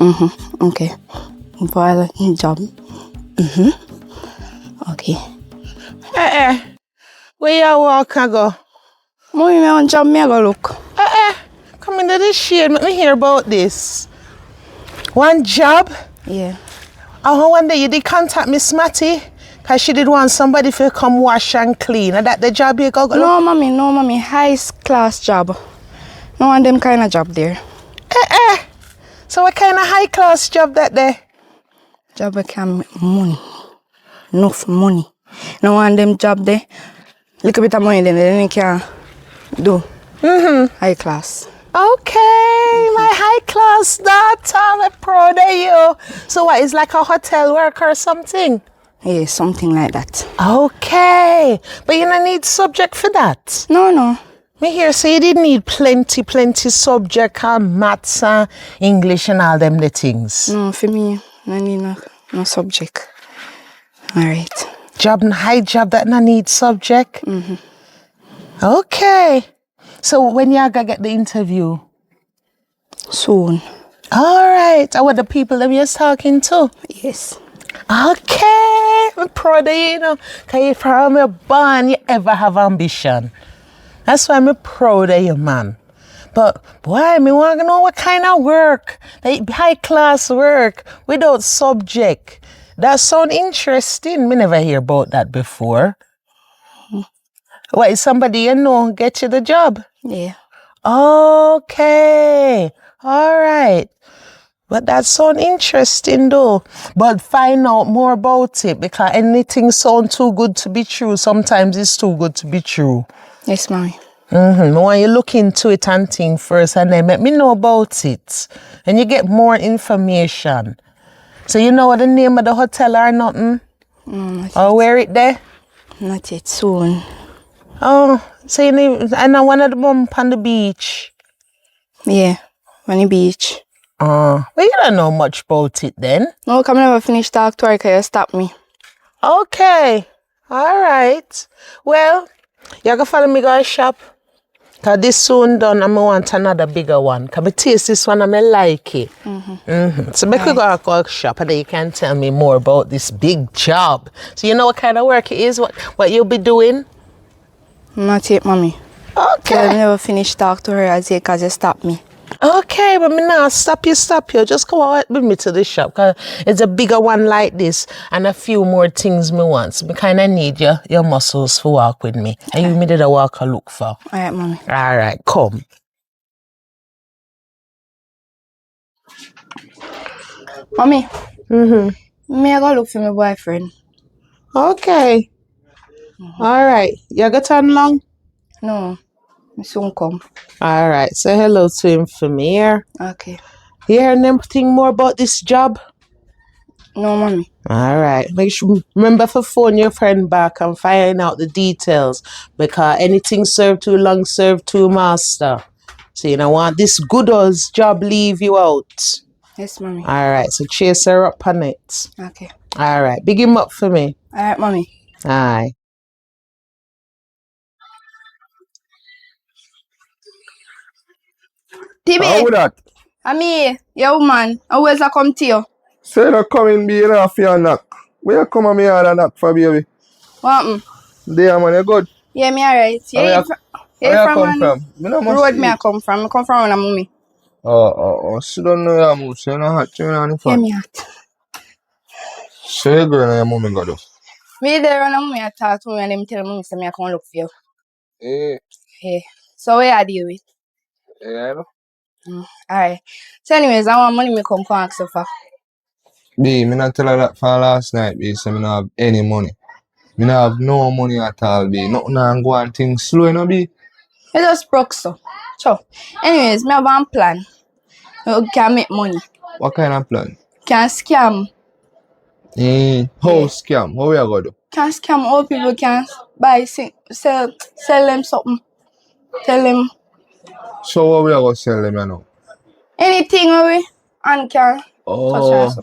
Okay. For a job. Okay. Where you walk and go? Mommy, me on job, me I go look. Come into the shade, let me hear about this. One job? Yeah. Oh, one day you did contact Miss Matty? Because she did want somebody to come wash and clean. And that the job you go look? No, mommy. High class job. No one them kind of job there. So what kind of high class job that there? Job that can make money. Enough money. No one them job there. Little bit of money then you can do. High class. Okay, my high class daughter, I'm proud of you. So what, it's like a hotel worker or something? Yeah, something like that. Okay, but you don't need subject for that. No. Me hear say you didn't need plenty subject and maths and English and all them the things. No, for me, I need no subject. Alright. High job that no need subject? Okay. So when you gonna get the interview? Soon. Alright. And what the people that you're talking to? Yes. Okay. I'm proud of you, know. Because if from your born, you ever have ambition. That's why I'm proud of you, man. But boy, me want to know what kind of work, like high class work without subject. That sound interesting. Me never hear about that before. What, is somebody you know get you the job? Yeah. Okay. All right. But that sound interesting though. But find out more about it because anything sound too good to be true. Sometimes it's too good to be true. Yes, mommy. When you look into it and think first and then let me know about it. And you get more information. So you know what the name of the hotel or nothing? Not Or where it there? Not yet. Soon. Oh, so you need, I know one of the bump on the beach. Yeah. On the beach. Well, you don't know much about it then. No, come never finish talk to her because you stop me. Okay. All right. Well, you can follow me go shop. Because this soon done, I want another bigger one. Because I taste this one and I like it. So make we go shop and then you can tell me more about this big job. So you know what kind of work it is? What you'll be doing? Not yet, mommy. Okay. I never finish talk to her as you because you stop me. Okay, but me now stop you. Just come out with me to the shop because it's a bigger one like this and a few more things me want. So me kind of need your muscles to walk with me. And you me did a walk a look for. All right, mommy. All right, come. Mommy. Me I go look for my boyfriend. Okay. All right. You got on long? No. Me soon come. All right. Say hello to him for me here. Okay. You hear anything more about this job? No, mommy. All right. Make sure remember to phone your friend back and find out the details because anything served too long, served too master. So you don't want this good old job leave you out. Yes, mommy. All right. So chase her up on it. Okay. All right. Big him up for me. All right, mommy. Aye. How TB. would that? Me, your woman. Always I come to you. Say that coming be enough for your knock. Where you come on me hard and knock for baby? What happened? There man, you good? Yeah, me alright. Where you come from? Me no must road see me I it. come from. I come from a mommy. Oh. She don't know your move. So you know hot you on the Yeah, phone. me hot. So you go and your mommy go do. Me there on a mommy I talk to me and them tell mommy say me I come look for you. Eh, Yeah. So where I deal with? I know. Alright. So anyways, I want money me come ask you for. B, me not tell her that for last night, B, so me not have any money. Me not have no money at all, B. Nothing and go and things slow, you know, B. You just broke so. So anyways, me have one plan. You can make money. What kind of plan? Can scam. How scam? How we are going to do? Can scam all people can buy sell them something. Tell them So what we are going to sell them, you know? anything away and can touch Oh. us.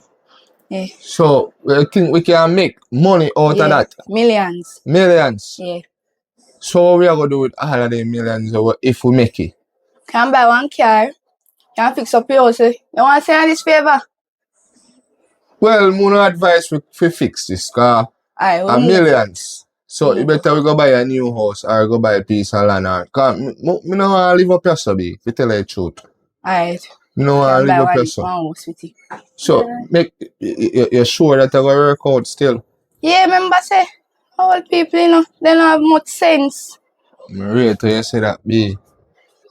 Yeah. So we think we can make money out of that? Millions. Millions. Yeah. So what we are going to do with all of the millions if we make it? Can buy one car. Can fix up your house. You want to say this favor? Well, no advice for fix this, cause Aye, a we move. millions. So you better we go buy a new house or go buy a piece of land or cause me no want to live up here, so be, to tell you the truth. Aye. Me no want to Can buy live up one here, so. house with it. So make you're sure that I go work out still? Yeah, remember say, old people, you know, they don't have much sense. Me rate how you say that be.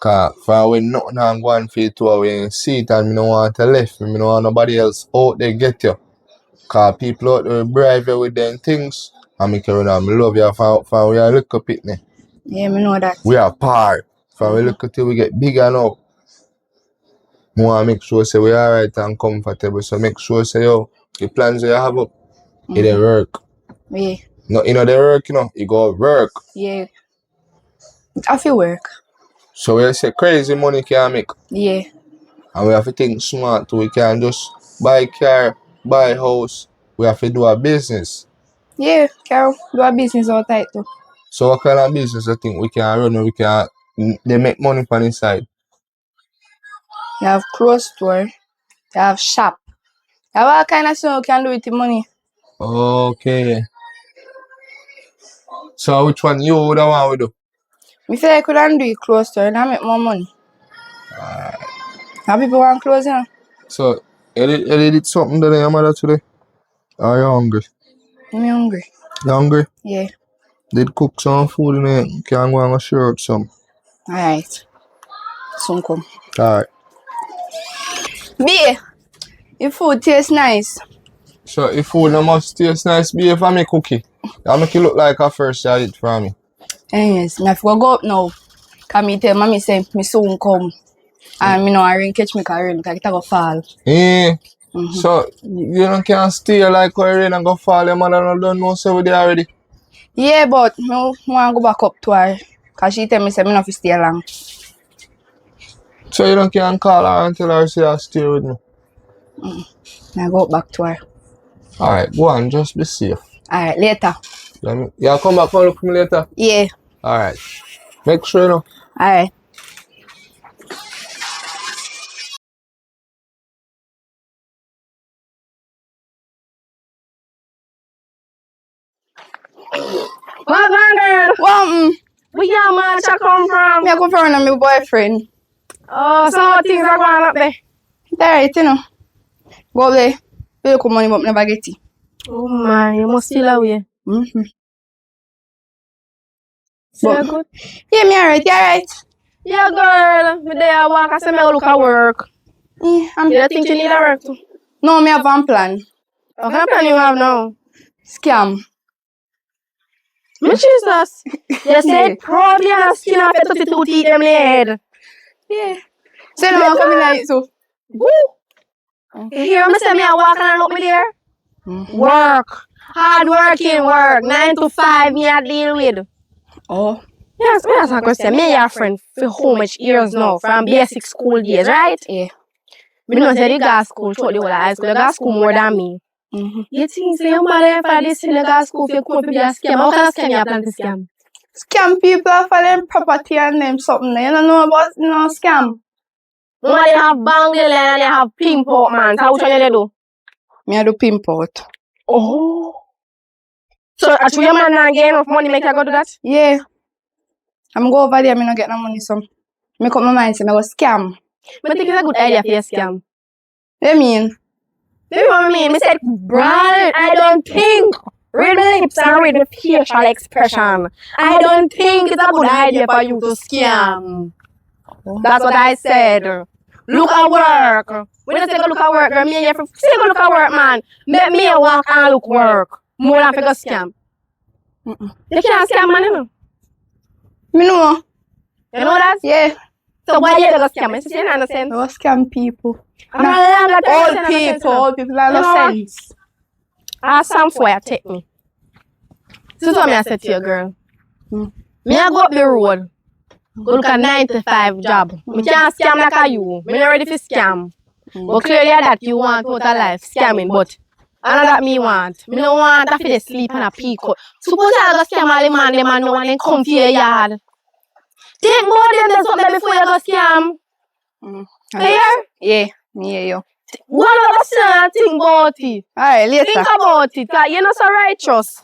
Cause for when nothing I'm going for you to when you see it and me no want to left me, me no want nobody else out there get you. Cause people out there bribe you with them things. And me carry on, me love you for we are little pitney. Yeah, me know that. We are par. For we look till we get bigger now. We want to make sure say we alright and comfortable. So make sure say yo, the plans you have up, it dey work. Yeah, No, you know they work, you know, it go work. yeah. I feel work. So we say crazy money can make. Yeah, And we have to think smart too. We can't just buy car, buy house. We have to do a business. yeah, Carol, do a business all tight too. So what kind of business I think we can run and we can they make money from inside? You have clothes store, you have shop. You have all kind of stuff you can do with the money. Okay. So which one you would want to do? Me feel like we can do a clothes store and I make more money. How people want clothes, you know? So you did something that your mother today? Are you hungry? I'm hungry. You hungry? Yeah. Did cook some food in there? Can go and share up some. Alright. Soon come. Alright. B, your food tastes nice. So if food no must taste nice, be if I make cookie. I make it look like a first you did for me. Anyways, me have to go up now. Cause me tell mommy say me soon come. And me know I rain catch me cause rain because it go fall. Eh. So you don't can stay like where rain and go fall, your mother don't know so we there already. Yeah, but me want to go back up to her. Cause she tell me say me not fi stay long. So you don't can call her and tell her say you stay with me. I go back to her. Alright, go on, just be safe. Alright, later. You come back and look for me later? Yeah. Alright. Make sure you know. Alright. What girl? Well, Where your man come from? me I come from my boyfriend. Oh, so how things are going up there? It's alright, you know. Go up there. Pay the money but never get it. Oh man, you must feel away. Mm-hmm. So But- good? Yeah, me alright, you alright? Yeah, girl. Me there walk, I say me look at work. Yeah, You don't think you need a work too? No, me have one plan. What kind of plan you have now? Scam. Me Jesus. You said proudly and a skin off your 32 teeth them in the head. Yeah. So you know, come in like so. Woo! You hear me say me a walk and look me there? Work. Hard working work. 9 to 5 me a deal with. Oh. Yes, me ask a question. Me and your friend for how much years now? From basic school days, right? Yeah. Me know say the girl school, throughout the whole of high school, the girl school more than me. Mm-hmm. You think say your mother for this in the girl school if you come to be a scam? How can a scam you plan to scam? Scam people for them property and them something. You don't know about no scam. Mama they have bangle and they have pimp out man. So which one you do? Me I do pimp out. Oh. So actually your man not get enough money make you go do that? Yeah. I'm go over there, me not get no money, so make up my mind, say me go scam. I think it's a good idea for you scam. What you mean? You know what I mean? Me said, Brian, I don't think. Read the lips and read the facial expression. I don't think it's a good idea for you to scam. That's what I said. Look at work. When I say go look at work, girl, me and you say go look at work, man. Make me walk and look work. More than for go scam. You can't scam, man, you know. Me know. You know that? Yeah. So why you go scam? It's the same Me go scam people. Old Old people have no You know what? sense. Some boy take me. This is what I said to you, girl. Me I go up the road. Go look at 9 to 5 job. Me can't scam like a you. Me not ready for scam. But clearly that you want total life scamming. But I know that me want. Me don't want that for the sleep and a peak out. Suppose I go scam all the man, them and no one then come to your yard. Think more than there's something before you go scam. Clear? Yeah. Me hear you. One other thing, think about it. Alright, later. Think about it. Cause you're not so righteous.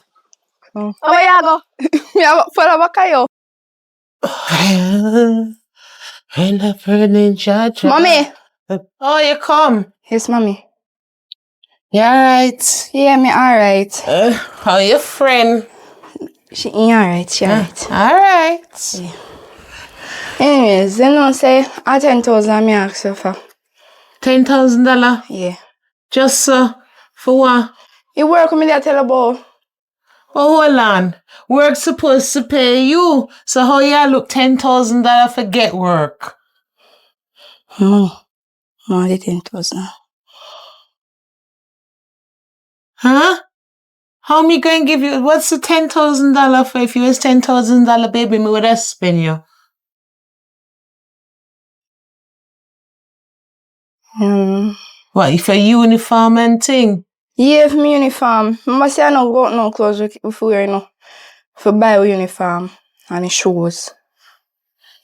Oh. How where you go? Yeah, follow back kayo. And a burning judge. Mommy. Oh, you come. Yes, mommy. You alright? Yeah, me alright. How your friend? She ain't alright, she alright. Alright. Yeah. Anyways, them don't say a 10,000 me ask you for. $10,000? Yeah. Just for what? You work with me there tell about. Oh, hold on. Work supposed to pay you. So how you look $10,000 for get work? No. More than 10,000. Huh? How me going to give you, what's the $10,000 for? If you was $10,000 baby, me would have spend you. What, for uniform and thing? Yeah, for my uniform. Remember say I no go out no clothes if we wear no. For buy a uniform and the shoes.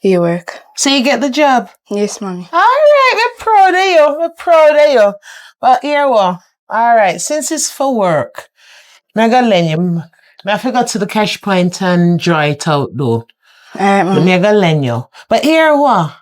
You work. So you get the job? Yes, mommy. Alright, we're proud of you. We're proud of you. But here what? Alright, since it's for work, I gotta lend you. I forgot to the cash point and dry it out though. Alright, mommy. I gotta lend you. But here what?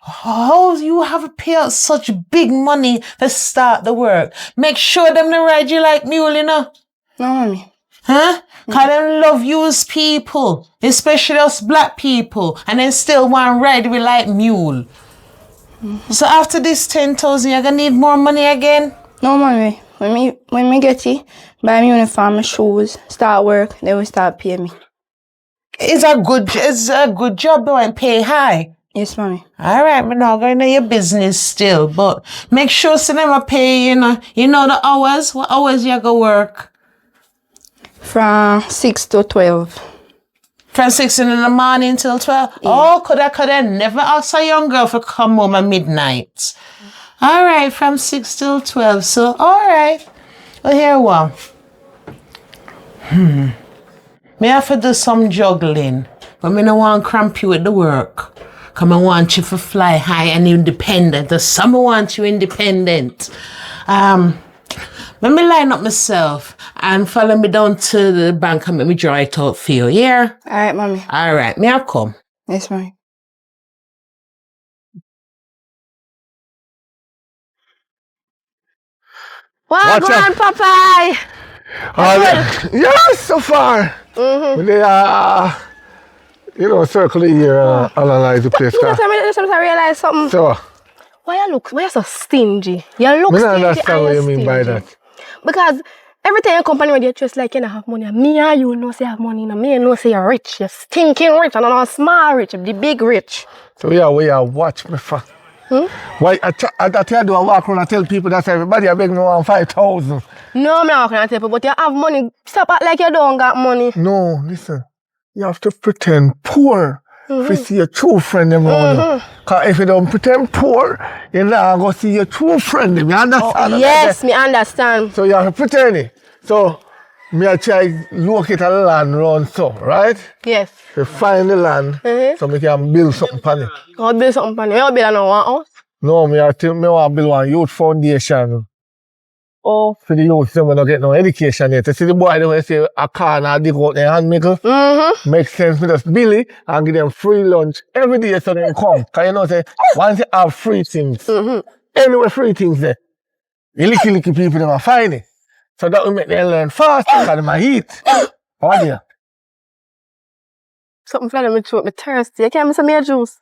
How you have to pay out such big money to start the work? Make sure them to ride you like mule, you know? No, mommy. Huh? Cause them love use people, especially us black people, and then still want to ride we like mule. So after this 10,000, you're gonna need more money again? No, mommy. When me get it, buy me uniform, my shoes, start work, they will start paying me. It's a good job though and pay high. Yes, mommy. Alright, I'm not going to your business still, but make sure so never pay, you know the hours, what hours you go work? From 6 to 12. From 6 in the morning till 12? Yeah. Oh, could I never ask a young girl to come home at midnight? Alright, from 6 till 12, so alright. Well, here what? Me have to do some juggling, but me no want to cramp you with the work. Cause I want you to fly high and independent. The summer want you independent. Let me line up myself and follow me down to the bank and make me draw it out for you, yeah? Alright, mommy. Alright, me I come. Yes, mommy. What Watch going on, out. Popeye? Yes, so far. When they circle the year and analyze the place. You know, sometimes I realize something. So, Why you so stingy? You look I stingy. don't understand what and you you're mean by stingy. that. Because everything in company when you just like you don't have money. Me and you know say you have money. Me know say you're rich. You're stinking rich. And not small rich, the big rich. So we are watch me for. Why I do I walk around and tell people that everybody I beg me want 5,000. No, I'm not gonna tell you, but you have money. Stop act like you don't got money. No, listen. You have to pretend poor to see your true friend them around you. Cause if you don't pretend poor, you're not gonna see your true friend them. You understand? Yes, me understand. So you have to pretend it. So me I try locate a land around so, right? Yes. To find the land so we can build something on it. Go build something for you. You build no one house. No, me want to build one youth foundation. Oh. For the youth, they don't get no education yet. You see the boy, they say a car and dig out their hand, makes sense for just Billy and give them free lunch every day so they come. Because you know, say, once you have free things, anyway, free things there, the little people, they will find it. So that will make them learn fast because they might eat. Oh, dear. Something for them throat, me thirsty. You can't miss some more juice.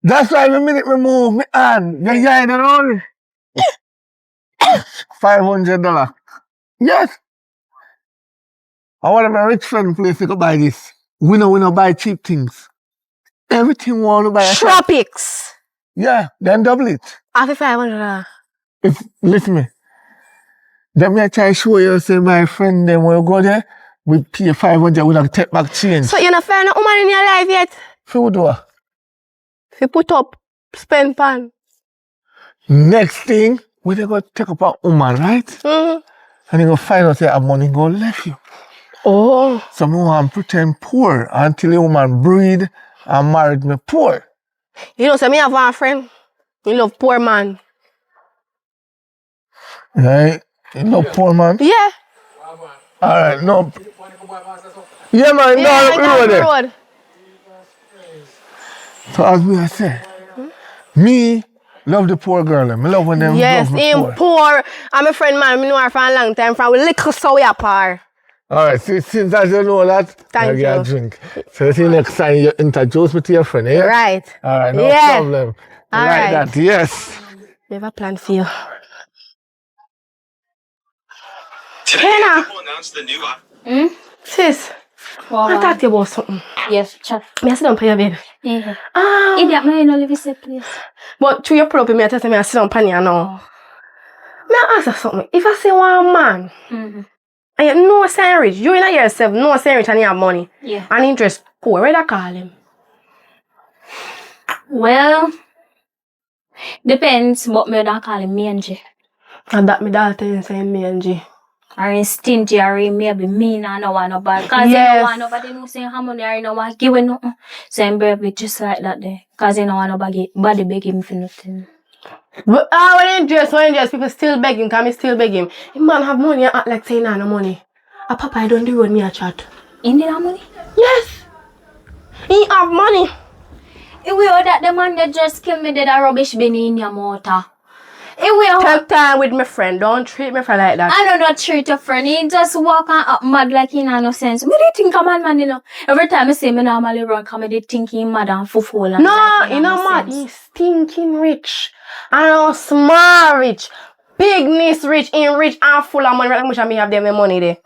That's why the minute we move, me hand, the guy don't know. $500. Yes. I want my rich friend place to go buy this. We no buy cheap things. Everything we want to buy. Tropics. Yeah, then double it. After $500. Listen me. Let me try to show you, say my friend, then when we go there, we pay 500, we don't take back change. So you not find a woman in your life yet? So what do I? If you put up, spend pan. Next thing, we they go take up a woman, right? And you go find out say a money go left you. Oh. So me want pretend poor until the woman breed and married me poor. You know, so me have one friend. He love poor man. Right? You know poor man? Yeah. Alright, no. Yeah man, Yeah, down down the the road there. road. So as me I say, me love the poor girl. I love when them Yes, love me him poor. poor. I'm a friend man, I know her for a long time from we little so we apart. Alright, since as you know that, I Thank get a you. drink. So see next time you introduce me to your friend, yeah? Right. Alright, no Yeah. problem. All Like right. that, yes. Never plan for you. Hannah. Sis, I talk to you about something. Yes, chat. Me I sit down for your bed. Yeah. Idiot, man, you know, live in safe place. But through your pull up with me, I tell me I sit down for you now. Me I ask you something. If I say one man, and you know sign rich, you in yourself know sign rich and you have money, Yeah. and interest poor, where I call him? Well, depends what me don't call him mangy. And that me daughter is saying me and G. Or in stingy or in maybe mean and no want nobody. Cause you Yes. don't want nobody know saying how money or you don't want giving nothing. So I'm brave with just like that there. Cause you don't want nobody beg him for nothing. But when you dress, people still beg him, can me still beg him. He man have money and act like saying no money. A papa I don't do road me a chat. You need that money? Yes. He have money. If we heard that the man that just killed me did a rubbish bin in your motor. If we heard Take time with my friend. Don't treat me friend like that. I don't know treat a friend. He just walk and up mad like he no sense. Me dey think a man, you know. Every time I say me normally run, come I dey think he mad and full and No, like he no mad. sense. He's stinking rich. And small rich. Bigness rich. He rich and full of money. How much I may have them money there?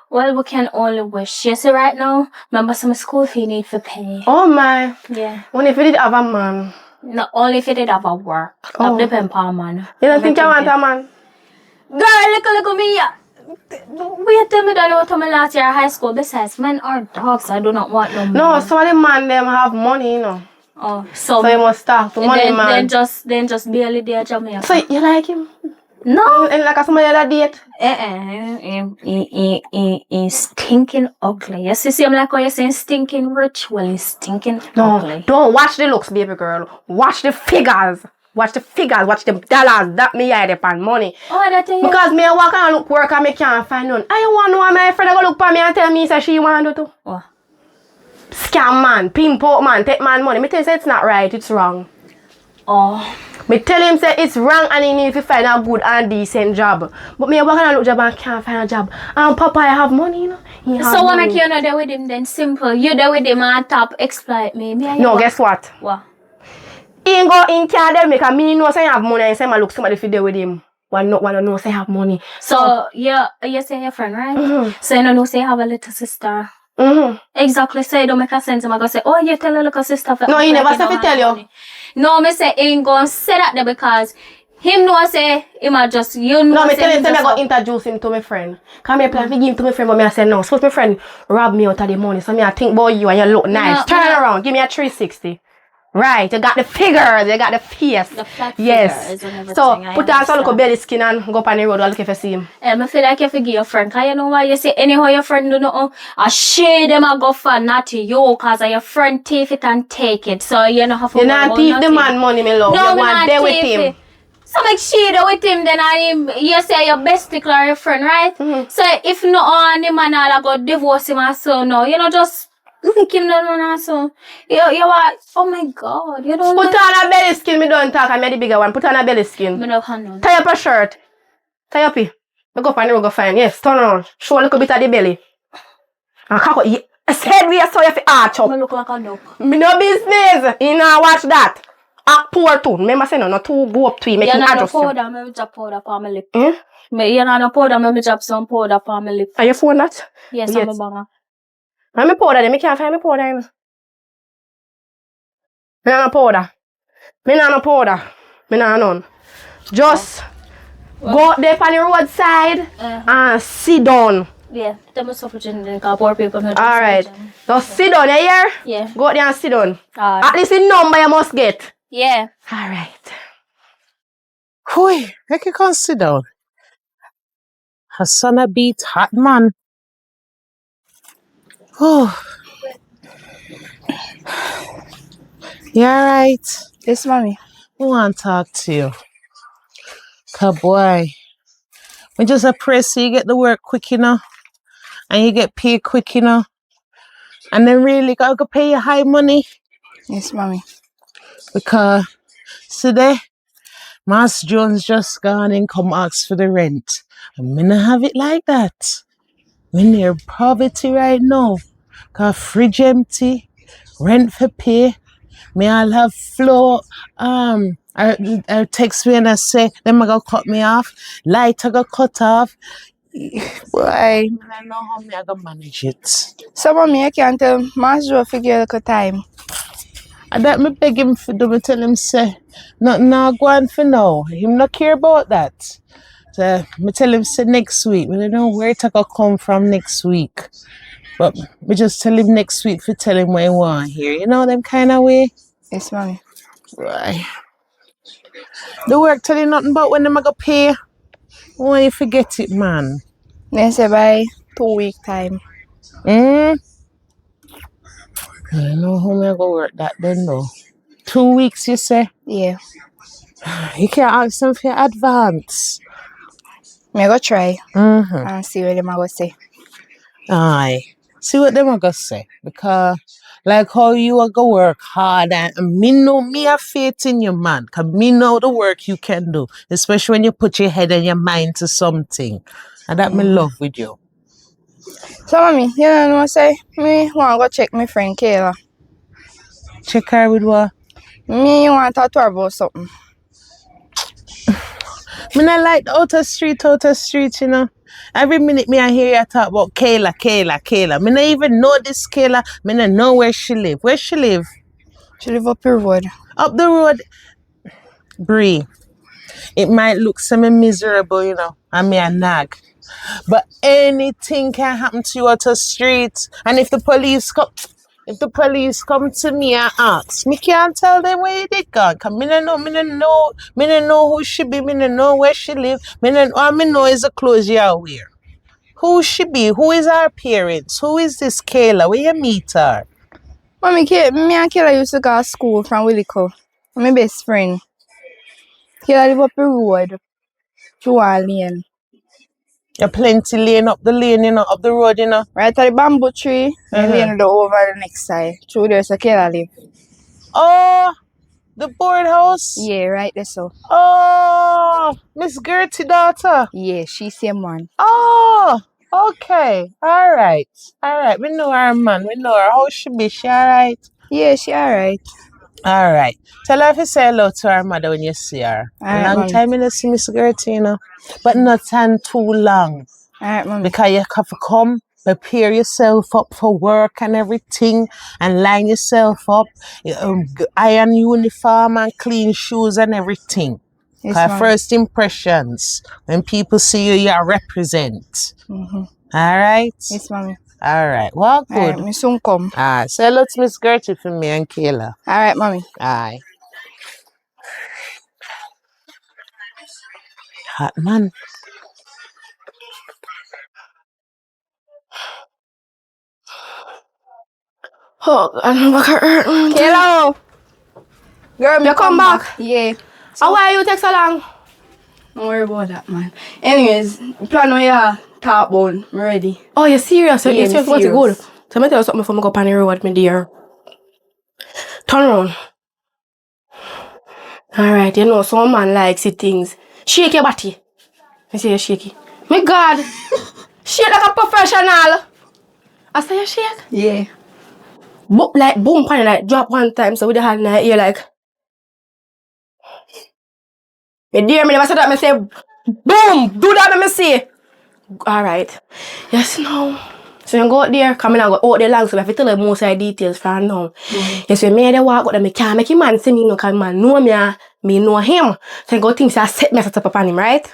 Well, we can only wish. You see right now, remember some school fee need for pay. Oh my. Yeah. When if you did have a man. Not only if you did have a work. Oh. That depend on man. You don't think you want a man? Girl, look at me. Wait till me done out of my last year of high school. Besides, men are dogs. I do not want no man. No, some of the man them have money, you know. Oh, so So you must start to money man. Then just barely there Jamaica. So you like him? No. And like somebody other date? He's stinking ugly. You see him like how you saying stinking rich? Well, he's stinking No, ugly. don't watch the looks, baby girl. Watch the figures. Watch the figures. Watch the dollars. That me hide upon money. Oh, that thing. Because me walk and look work and me can't find none. I want to know my friend go look for me and tell me say she want to do too. What? Scam man, pimp out man, take man money. Me tell you say it's not right, it's wrong. Oh. Me tell him say it's wrong and he need to find a good and decent job. But me walk and look job and can't find a job. And Papa I have money, you know. He have So what money. make you not there with him then? Simple. You there with him and top exploit me. No, guess what? What? He go in can't there because me know say I have money and say I look somebody fit there with him. One not wanna know say I have money. So you say your friend, right? So you don't know say you have a little sister. Exactly. So it don't make a sense. I'm gonna say, oh, you tell a little sister. No, he never say to tell you. Money. No, me say he ain't gonna say that there because him know say him a just you know. No, me tell him say me go introduce him to my friend. Cause me plan to give him to my friend, but me I say no. Suppose my friend rob me out of the money, so me I think about you and you look nice. No, Turn around, give me a 360. Right, you got the figures, you got the face. The flat yes. figures and everything, So I put on some little understand. belly skin and go up on the road and look if you see him. I feel like you forgive your friend. Cause you know why you say anyhow your friend do know a shade them a go for not to you cause your friend thief it and take it. So you don't have to You worry not about thief the nothing. man money, me love. No, you me want not there with thief him. it. So make shade with him then you say your best or your friend, right? So if no on the man all go divorce him or so no, you know just make him no so. You are oh my god, you don't Put on a belly skin, me don't talk, I'm the bigger one. Put on a belly skin. me no handle. Tie up a shirt. Tie up it. Look up on the road, go fine. Yes, turn around. Show a little bit of the belly. And cock up. Yes, head we saw you fi arch up. Me look like a duck. Me no business. You know watch that. Act poor too. Remember say no two go up to you. Make You him know no adjust you. powder, me drop powder for my lip. Hmm? You know no powder, me drop some powder for my lip. Are your phone that? Yes, Yes. I'm a banger. I'm a powder then. Me can't find my powder. You know. Me not no powder. Me not no powder. Me not none. Just go up there on the roadside and sit down. Yeah, tell me something then cause poor people no Alright. Just sit down, you hear? Yeah. Go out there and sit down. Alright. At least the number you must get. Yeah. Alright. Hui, make you come sit down. Hassan a beat hot man. Oh, you alright? Yes, mommy. I want to talk to you. Cause boy, I just a pray so you get the work quick, and you get paid quick, and then really gotta pay you high money Yes, mommy. because today Master Jones just gone and come ask for the rent. I'm gonna have it like that. When near poverty right now, cause fridge empty, rent for pay. Me all have flow. I text me and I say them I go cut me off. Light I go cut off. Boy, I don't know how me I go manage it. So, mommy, I can't tell Master to give you a time. And that me beg him for do, me tell him say, nothing now go on for now. Him not care about that. So me tell him say next week. We don't know where it go come from next week. But me just tell him next week for tell him what he want here. You know them kind of way? Yes, mommy. Right. The work tell you nothing about when them a go pay. Why you forget it, man? They say by 2 week time. I know how me a go work that then though. 2 weeks you say? Yeah. You can't ask them for your advance. Me go try Mm-hmm. and see what them a go say. Aye. See what them a go say. Because like how you a go work hard and me know me have faith in you, man. Cause me know the work you can do. Especially when you put your head and your mind to something. And that me love with you. So, mommy, you know what I say? Me want to go check my friend Kayla. Check her with what? Me want to talk to her about something. Me not like the outer street, you know. Every minute me I hear you talk about Kayla. Me not even know this Kayla. Me not know where she live. Where she live? She live up your road. Up the road. Bree. It might look semi-miserable, you know. And me a nag. But anything can happen to you out the street. And if the police come to me and ask, me can't tell them where they gone. Cause me no know who she be, me no know where she live. All me know is the clothes you wear. Who she be? Who is her parents? Who is this Kayla? Where you meet her? Mommy, me and Kayla used to go to school from Willico. My best friend. Kayla live up the road. Through our lane. You plenty lane up the lane, you know, up the road, you know. Right at the bamboo tree, then lane the over the next side. Through there, so Kayla live. Oh, the board house? Yeah, right there so. Oh, Miss Gertie daughter. Yeah, she same one. Oh, okay. All right. We know her, man. We know her. How she be? She all right? Yeah, she alright. All right. Tell her if you say hello to her mother when you see her. Alright, Long mommy. time you don't see Miss Gertie, you know. But not time too long. Alright, mommy. Because you have to come, prepare yourself up for work and everything, and line yourself up, iron uniform and clean shoes and everything. Yes, Because mommy. first impressions, when people see you, you represent. Mm-hmm. All right? Yes, mommy. All right. Well, good. Alright, me soon come. Say hello to Miss Gertie for me and Kayla. Alright, mommy. Aye. Hot man. Oh, I don't know what hurt. Kayla! Girl, You come back? Yeah. So why you take so long? Don't worry about that, man. Anyways, plan on your top bone. I'm ready. Oh, you serious? Yeah, You me serious? What's serious. good? So let me tell you something before I go up on the road, my dear. Turn around. Alright, you know, some man likes see things. Shake your body. I say you shaky. My God. Shake like a professional. I say you shake. Yeah. Like boom, pan like drop one time. So with the hand in the ear like. Me dear, me never said that. Me say boom. Do that. Me say. Alright. Yes, no. So you go out there, come in and go out there long, so I have to tell you most of the details from now. Yes, when me they walk out there, me can't make him man see me, no, because man know me know him. So you go things I set me set up on him, right?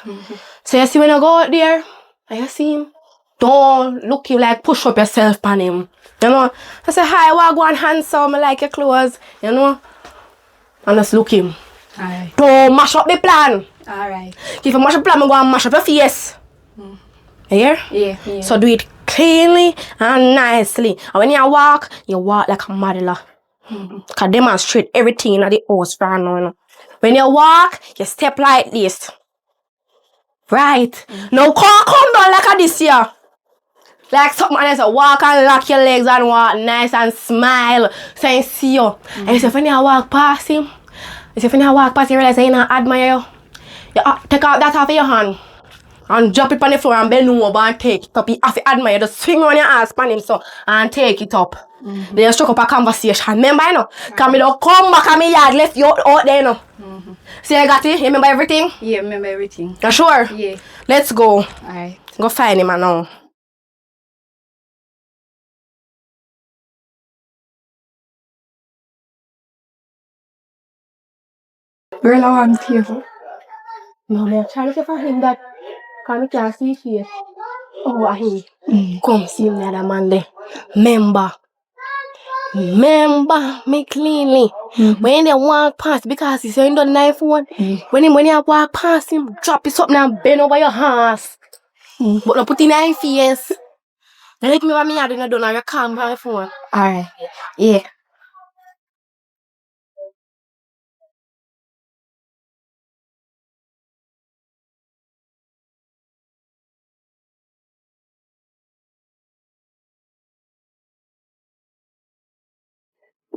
So you see when I go out there, and you see him, don't look him like push up yourself on him. You know? I say, hi, I go and handsome, I like your clothes, you know? And just look him. Alright. Don't mash up the plan. Alright. If you mash up the plan, I go and mash up your face. You hear? Yeah. So do it cleanly and nicely. And when you walk like a modeler. Because demonstrate everything in the house for now. When you walk, you step like this. Right. Now come down like a this year. Like something and say walk and lock your legs and walk nice and smile. Saying see you. And you say when you walk past him, you realize he not admire you. You take out that off of your hand and drop it on the floor and bend over and take it up. He have to admire you. Just swing on your ass on him so and take it up. Then you struck up a conversation. Remember you know? Cause me don't come back and me yard left you out there you know. See you got it? You remember everything? Yeah, remember everything. You sure? Yeah. Let's go. Alright. Go find him now. Girl, I want to you. No, man, trying to look for him that can't see his face. Oh, I him. Come see him the other man there. Remember me cleanly. When they walk past, because he's saying the knife one. When you walk past him, drop it something and bend over your hands. But don't put in your face. Then let me what me had in the door and you calm by the phone. Alright. Yeah.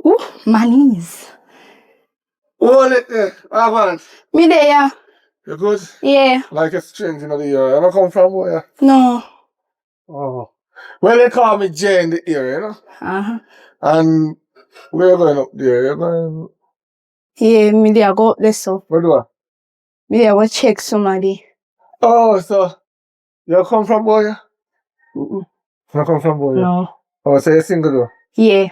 Ooh, my knees. Hold it there, Avance. Me there. You good? Yeah. Like a strange in the area. You don't come from where? No. Oh. Well, they call me Jay in the area, you know? Uh-huh. And we're going up there. You're going... Yeah, me there go up there so. Where do I? Me there go check somebody. Oh, so you come from Boya? You come from Boya? No. Oh, so you're single though? Yeah.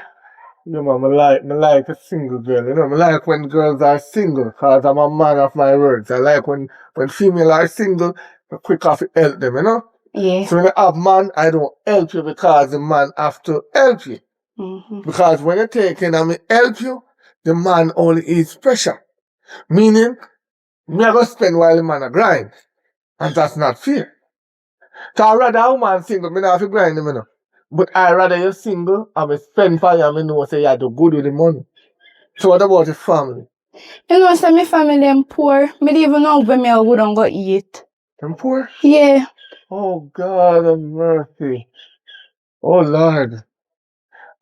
You know, I like a single girl. You know, I like when girls are single because I'm a man of my words. I like when female are single, I quick off to help them, you know? Yeah. So when you have man, I don't help you because the man have to help you. Because when you take in and me help you, the man only eats pressure. Meaning, me I go spend while the man a grind. And that's not fair. So I rather a man single, me not have to grind him, you know. But I rather you single and me spend for you and me know say you do good with the money. So what about the family? You know, say my family them poor. Me don't even know when me go down go eat. Them poor? Yeah. Oh God of mercy. Oh Lord.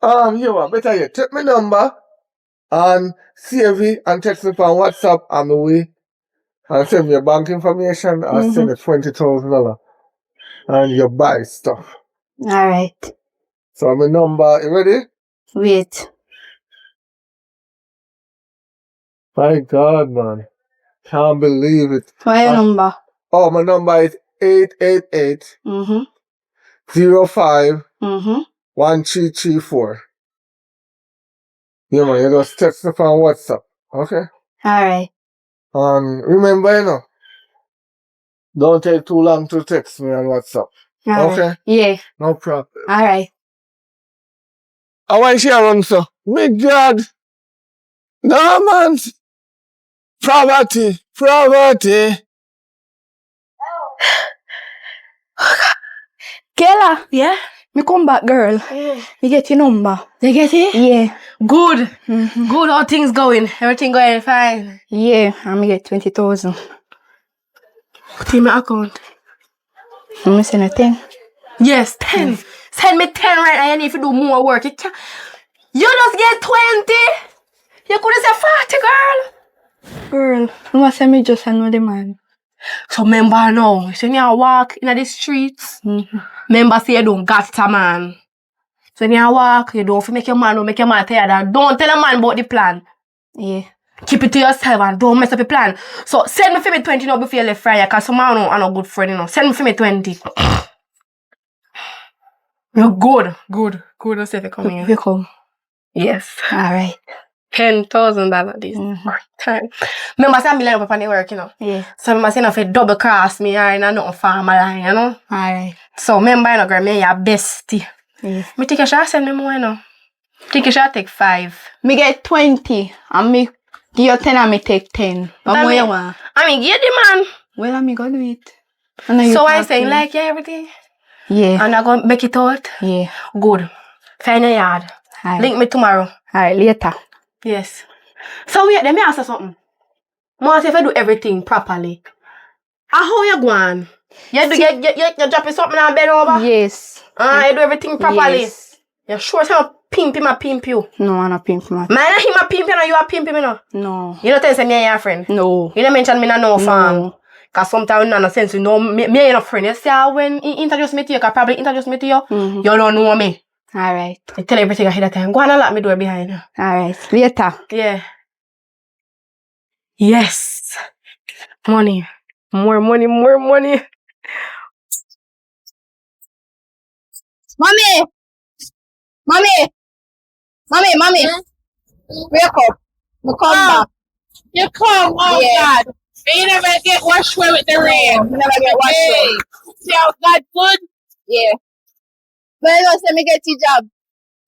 You know, better you take my number and save it and text me on WhatsApp on the way and send me your bank information and send you $20,000 and you buy stuff. Alright. So my number, you ready? Wait. My God, man. Can't believe it. What's your number? Oh, my number is 888 05 1334. Yeah, man, you just text me on WhatsApp. Okay? Alright. Remember, you know, don't take too long to text me on WhatsApp. Alright. Okay? Yeah. No problem. Alright. I want you around, so. My God. No, man. Poverty. Kayla. Yeah? Me come back, girl. Yeah. Me get your number. They get it? Yeah. Good. Good, how things going? Everything going fine? Yeah. And me get 20,000. Put in my account. I'm missing a 10. Yes, 10. Send me 10 right now. You need to do more work. You just get 20. You could have said 40, girl. Girl, you must say me just another man. So remember now, when you walk in the streets, remember say you don't got a man. So when you walk, you don't make your man tired and don't tell a man about the plan. Yeah. Keep it to yourself and don't mess up your plan. So send me for me 20 now before you left Friday, because some man are not good friend, you know. Send me for me 20. You're good. Good yourself you come here. You come. Yes. Alright. $10,000 this time. Remember say I'm line up on the work, you know. Yeah. So remember say if you double cross me or nothing farm line, you know. Alright. So remember, you know, girl, me your bestie. Yeah. Me think you should send me more, you know. Think you should take 5. Me get 20 and me give you 10 and me take 10. What more you want? I mean, get the man. Well, I'm go do it. So I saying like you everything? Yeah. And I gonna make it out? Yeah. Good. Find a yard. Alright. Link me tomorrow. Alright, later. Yes. So wait, let me ask you something. More if I do everything properly. How you going? You dropping something on bed over? Yes. You do everything properly? Yes. You sure it's not pimp him a pimp you? No, I'm not pimp man. Man, him a pimp you and you a pimp him, you know? No. You don't tell me you're your friend? No. You don't mention me no farm? No. Because sometimes you no sense, you know, me ain't no friend. You see how when he introduce me to you, because probably introduce me to you, you don't know me. Alright. You tell everything ahead of time. Go on and lock me door behind you. Alright. Later. Yeah. Yes. Money. More money, more money. Mommy! Wake up. We come back. You come, oh Yes. God. You never get washed away with the rain. We never get washed Hey, away. see how God good? Yeah. But you know, say me get the job.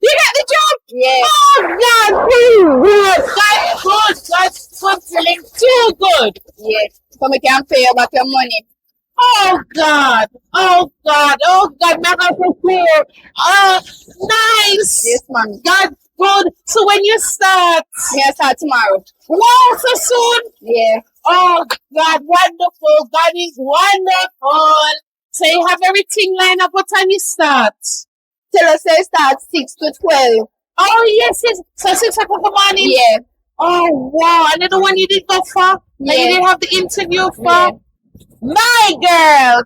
You get the job? Yeah. Oh God, God good. God's good feeling too good. Yeah. So me can pay you back your money. Oh God, oh God, oh God, make us prepare. Oh, nice. Yes, mommy. God good. So when you start, Me I start tomorrow. wow, so soon. Yeah. Oh God, wonderful. God is wonderful. So you have everything lined up. What time you start? Tell us say start 6 to 12. Oh yes, yes. So 6 o'clock in the morning. Yeah. Oh wow, another one you did go for? That you Yeah. didn't have the interview for? Yeah. My girl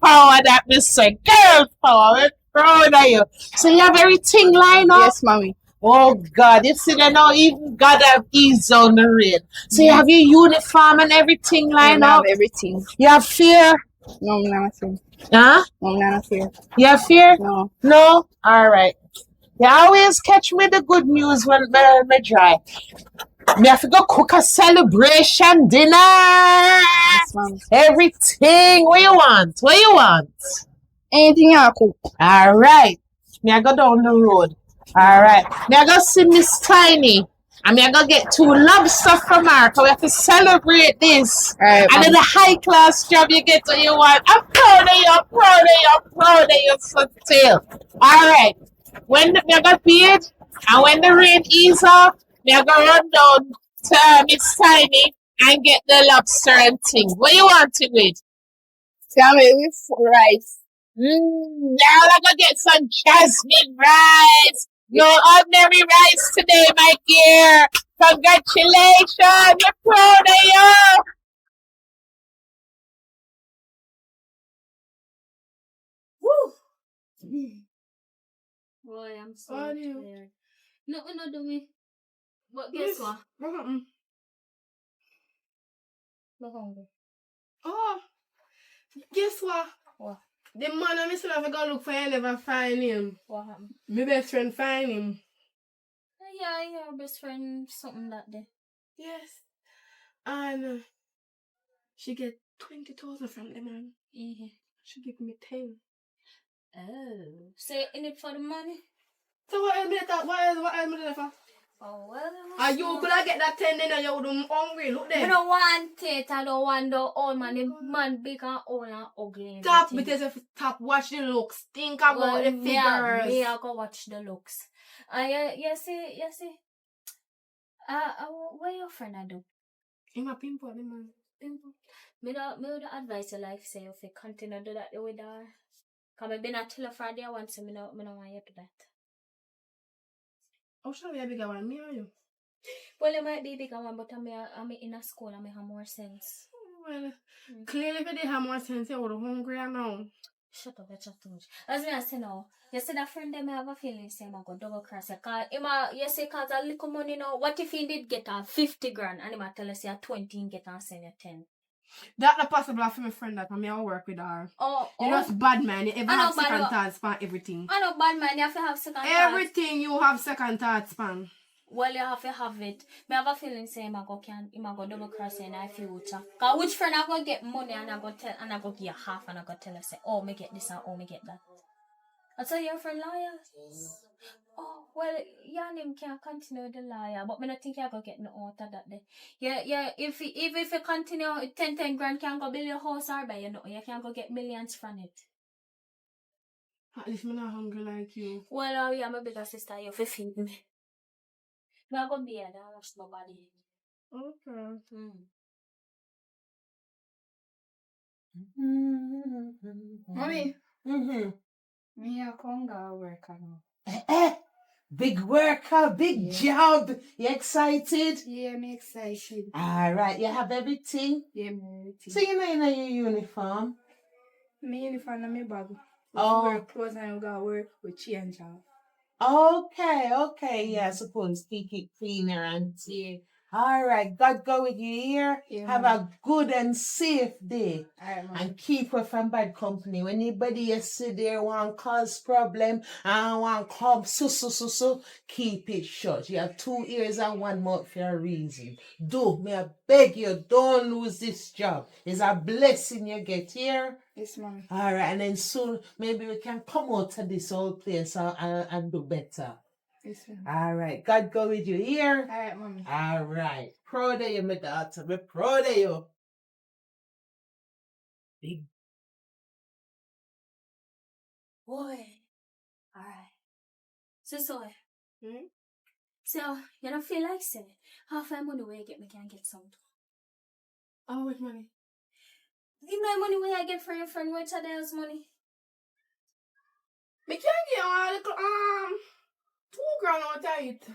power that me say, girl power, we're proud of you. So you have everything lined up? Yes, mommy. Oh God, you see that now even God have eased on the rain. So you have your uniform and everything lined I up? have everything. You have fear? No, I'm not fear. Huh? No, I'm not fear. You have fear? No. No? Alright. You always catch me the good news when me drive. Me have to go cook a celebration dinner. Yes, mommy. Everything. What you want? What you want? Anything you cook. Alright. Me I go down the road. Alright. Me I go see Miss Tiny. And me I go get 2 lobster from her. Cause we have to celebrate this. Alright, And then the high class job you get what you want. I'm proud of you, I'm proud of you, I'm proud of you, so still. Alright. When me I got paid and when the rain ease off, me I go run down to Miss Tiny and get the lobster and thing. What you want to with? Tell me with rice. Now I'm gonna get some jasmine rice. No ordinary rice today, my dear. Congratulations, I'm proud of you. Boy, I'm so tired. No, no, do me. But guess what? What happened? I'm hungry. Oh, guess what? What? The man I still have to go look for him, never find him. What happened? My best friend find him. Yeah, your best friend something that day. Yes. And she get 20,000 from the man. Yeah. She give me 10. Oh. So you're in it for the money? So what else me that? What else me there for? Oh well. And you could have get that 10 then and you would hungry. Look I there. don't want it. I don't want the old man. The man big and old and ugly. Stop because if stop watch the looks. Think about the figures. Me, I go watch the looks. You see. What your friend I do? Him a pimple, the man. Pimple. Me would advise your life say if you continue to do that with her. Cause I been a tell her Friday once, so me no want you to do that. How should I be a bigger one? Me or you? Well, it might be a bigger one, but I'm in a school and I have more sense. Well, clearly if they have more sense, you would hungry now. Shut up, you chat too much. As me I say now, you see that friend them I have a feeling say I go double cross you. Cause you say cause a little money now, what if he did get a 50 grand and he might tell us you 20 and get and send you 10? That's not possible for my friend that I may work with her. You just bad man, you ever have second thoughts for everything. I know bad man, you have to have second thoughts. Everything you have second thoughts span. Well, you have to have it. Me have a feeling say him go double cross you in the future. Cause which friend I go get money and I go give you half and I go tell her say, oh me get this and oh me get that. I tell your friend liar. Oh well, your name can't continue the liar, but me not think you go get no out of that day. Yeah. If you continue 10 grand can go build your house or buy you know you can go get millions from it. At least me not hungry like you. Well, yeah, my bigger sister, you fi feed me. Me I go be here, I wash my body. Okay. Mommy, Mm-hmm. me a conga work now. Big worker, big job. You excited? Yeah, me excited. All right, you have everything? Yeah, me everything. So you know in your uniform? Me uniform and me bag. Oh. Wear clothes and you go work, we change off. Okay, yeah, I suppose keep it cleaner and see. All right, God go with you here. Yeah, Have a good and safe day. All right, Mom. And keep her from bad company. When anybody you see there want cause problem and want come so, keep it shut. You have 2 ears and 1 mouth for a reason. May I beg you, don't lose this job. It's a blessing you get here. Yes, Mommy. All right, and then soon maybe we can come out of this old place and do better. Yes, Mommy. All right, God go with you here. All right, Mommy. All right, proud of you, my daughter. We're proud of you. Big Boy. Alright. So, So, you don't feel like say, half my money where I get, me can get some too. How much money? Give my money where I get from your friend, what's else money? Me can't get a little, 2 grand out of it.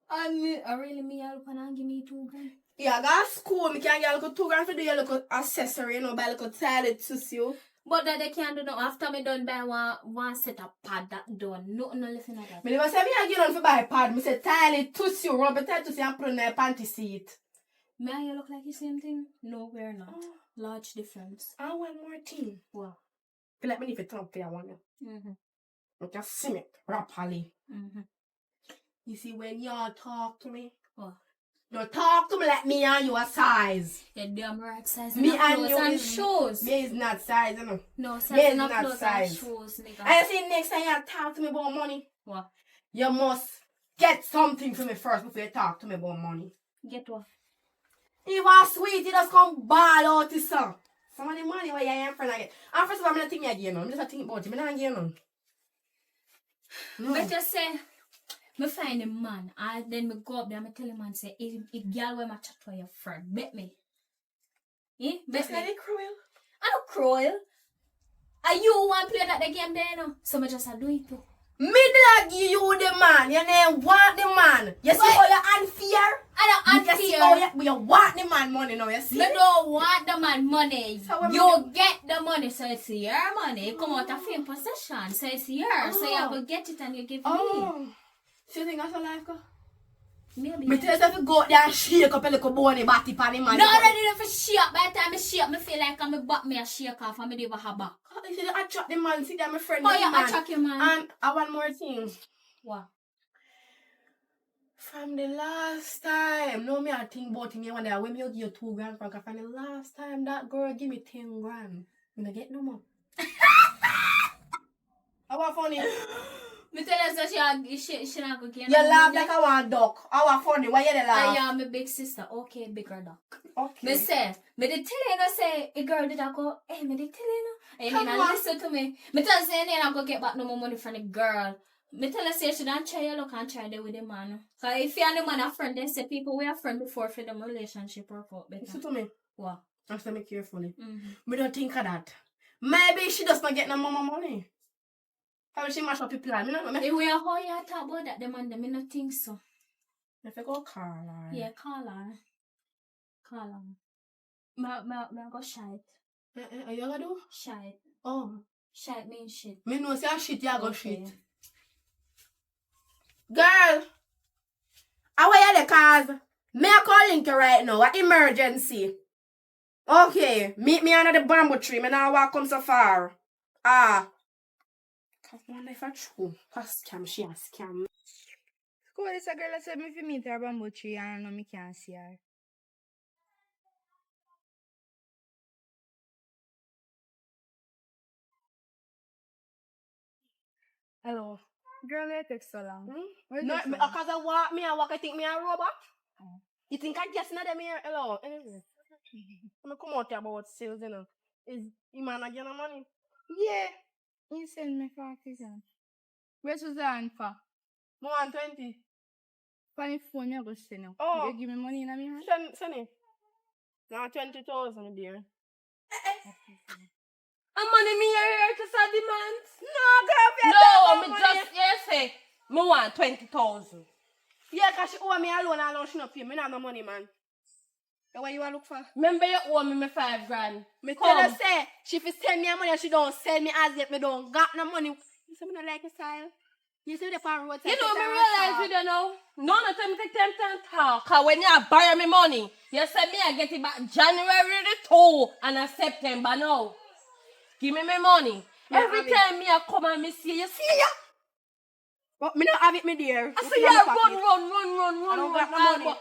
I really me help and give me 2 grand. Yeah, I got school. Me can't get a little 2 grand for do your little accessory, you know, buy a little toilet to see you. But that they can't do no after me done buy one set of pad that done. Nothing no left in that. Me never say me a get on for buy pad. Me say toilet to see you, rub it to see and put on your panty seat. Me and you look like the same thing? No, we're not. Large difference. And one more thing. Wow. Feel like me need to talk to you one day. You can see me properly. You see, when y'all talk to me, don't talk to me like me and you a size. Yeah, damn right size. Me and you and is, shoes. Me is not size, you know. No, size Me is not not clothes size. and shoes, nigga. And you see, next time you talk to me about money, What? you must get something from me first before you talk to me about money. Get what? If you sweet, you just come ball out this song. Some of the money where you am friend I get. And first of all, I'm not thinking again. I'm just thinking about you. I'm not getting none. But just say, me find a man, and then me go up there and me tell him and say, if girl where my chat for your friend, bet me. Eh? Bet That's me. not cruel. I don't cruel. And you want to play that the game there, no? So me just do it too. Me not give you the man. You name want the man. You see how you unfair? I don't You see unfair. how you want the man money now. You see? Me don't want the man money. So when You get the money, so it's your money. It come out of him possession, so it's yours. So you have to get it and you give me. So you think that's a life go? Maybe. Me tell you if you go out there and shake up a little bony body pan the man. No, I didn't for shake. By the time I shake, me feel like I'm a back me a shake off and me never have back. You see, I attract the man. See that my friend. Oh, the yeah, man. attract your man. And one more thing. What? From the last time, no me I think about him one day when me give you 2 grand from the last time that girl give me 10 grand. Me not get no more. How funny? Me tell her so she not go get You laugh like I want duck. How funny? Why you dey laugh? I am my big sister. Okay, bigger duck. Okay. Me say, me did tell you no say a girl did I go, hey, me did tell you no. And Come then on. listen to me. Me tell her say then I go get back no more money from the girl. Me tell her say she don't try you look and try there with the man. So if you and the man a friend, they say people we are friend before for them relationship work out better. Listen to me. What? Have to make carefully. Me don't think of that. Maybe she just not get no more money. How she mash up people plan? Me not know. If we are how you talk about that, the man, them, me not think so. If I go call her. Yeah, call her. Call her. Me go shite. You gonna do? Shite. Oh. Shite means shit. Me know say shit, you go Okay. shit. Girl, how are you the cause? Me a calling you right now, a emergency. Okay, meet me under the bamboo tree, me now walk come so far. Cause one if I true, cause scam, she a scam. Cool, this a girl that said me if you meet her bamboo tree and I know me can't see her. Hello. Girl, it takes so long. Why No, take so long? cause I walk, I think me a robot. You think I just know them here? Hello, anyway. I'm come out here about sales, you know. Is you man again no money? Yeah. You send me 40 cents. Where's Suzanne for? 120. For the phone, you go send you. Oh. You give me money in my hand? Send it. Now 20,000 dear. And money me here to say demands? No, girl, if you No, talk me about just money. say, me want 20,000. Yeah, because she owe me alone and she not pay me. Not no money, man. And what you want to look for? Remember you owe me 5 grand. Me tell her say, she fi send me money and she don't send me as if me don't got no money. You say me not like your style? You see the power road. You know, me realize with you now. None of them take time to talk. Cause when you borrow me money, you say me I get it back January the 2 and a September now. Give me my money. Me Every have time me I come and me see you, But me not have it, me dear. I see you run. I don't got no money.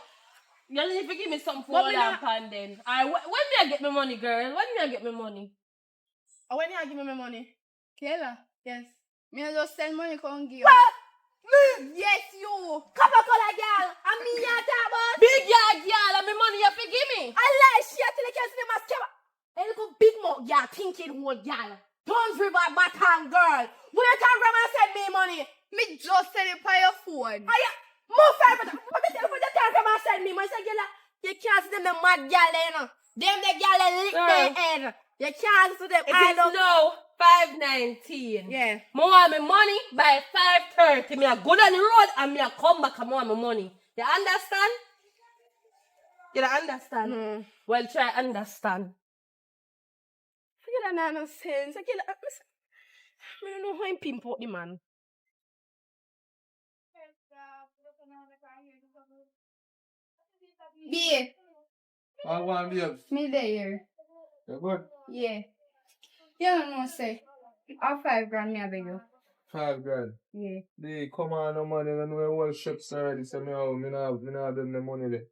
You need to give me some But for me that not- pan then. When me I get my money, girl? When me I get my money? Oh, when you give me my money? Kayla, Yes. me I just send money come give you. What? Me? Yes, you. Coca-Cola girl. And me ya talk about. Big yard, girl, and my money you fi give me. I lie shit till I can't see the mascara. A little big mouth girl, thinking old girl. Don't river baton girl. When you come from and send me money. Me just send it by your phone. Move far, but when you come from and send me money, say girl, you can't see them the mad girl, you know. Them the girl that lick their head. You can't see them. It I is don't. now 5:19. Yeah. Me want my money by 5:30. Me a go down the road and me a come back and me want my money. You understand? You don't understand? Well, try understand. Forget that nonsense. I don't know how I'm pimp out the man. B, I want to be me there. You good? Yeah. You don't know, say. I'll 5 grand me I beg you. 5 grand. Yeah. They come on no money, I know all ships already, so me not them the money there.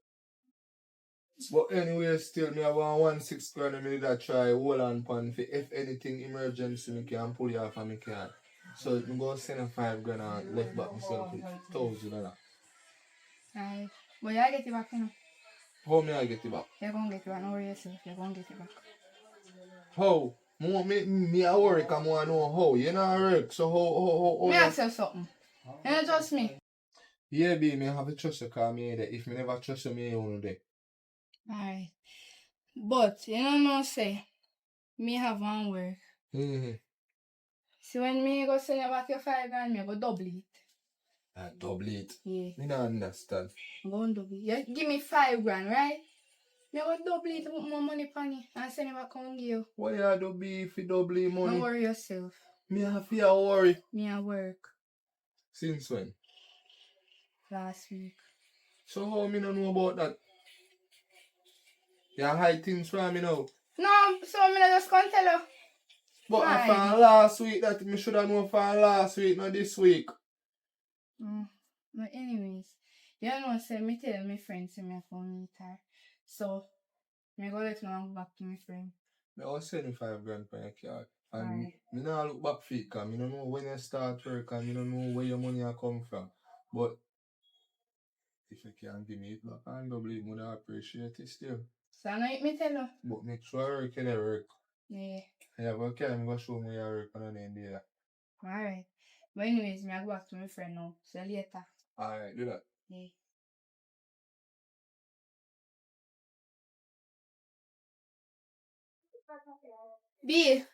But anyway, still me have 1 6 grand and me that try hold on pan for if anything emergency me can pull you off and me can. So me go send a 5 grand and left back myself with $1,000. Alright. But you get it back, you know. How me I get it back? You're gonna get it back. Don't worry yourself. You're gonna get it back. How? Me I work and I know how. You know work, so how Me ask you something. You know just me. Yeah, be me have to trust you cause me there. If me never trust you, me ain't one there. Alright. But, you know, say, me have one work. Mm-hmm. See, when me go send you back your 5 grand, me go double it. Double it. Yeah. Me not understand. I'm going double it. You give me 5 grand, right? Me go double it, put more money on it, and send it back home give you. What you do be if you double the money? Don't worry yourself. Me have to worry. Me at work Since when? last week. So how me don't know about that? You hide things from me now. No, so me just can't tell you. But I Fine. found last week that me should have known from last week, not this week. But anyways, you know, say me tell my friend say me phone meet her. So, me go let you know and go back to my friend. Me was send you 5 grand for your card. And Alright. me not look back for it because me don't know when you start work and me don't know where your money will come from. But if you can give me it back and double it, I would appreciate it still. So, I know me tell you. But make sure I work in the work. Yeah. Yeah, but okay, I'm going to show me your work on the end there. Alright. But anyways, me I go back to my friend now. So later. Alright, do that. Yeah. B,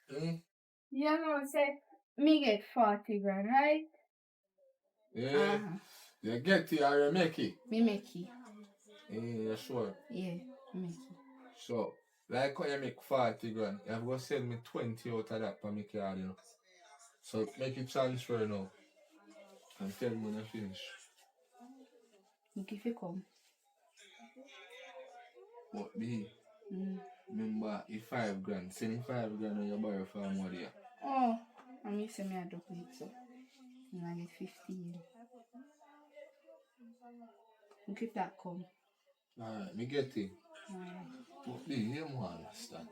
you know, say, me get 40 grand, right? Yeah. You get it or you make it? Me make it. Yeah, sure. Yeah, me make it. So, like how you make 40 grand, you have to send me 20 out of that for me card, you know. So, make it transfer now. And tell me when you finish. Look if you come. But be, remember, if 5 grand, send me 5 grand and you borrow for more there. Oh, I mean, say me a double it, so. And I get 15. Look if that come. Alright, me get it. Alright. But be, you don't understand.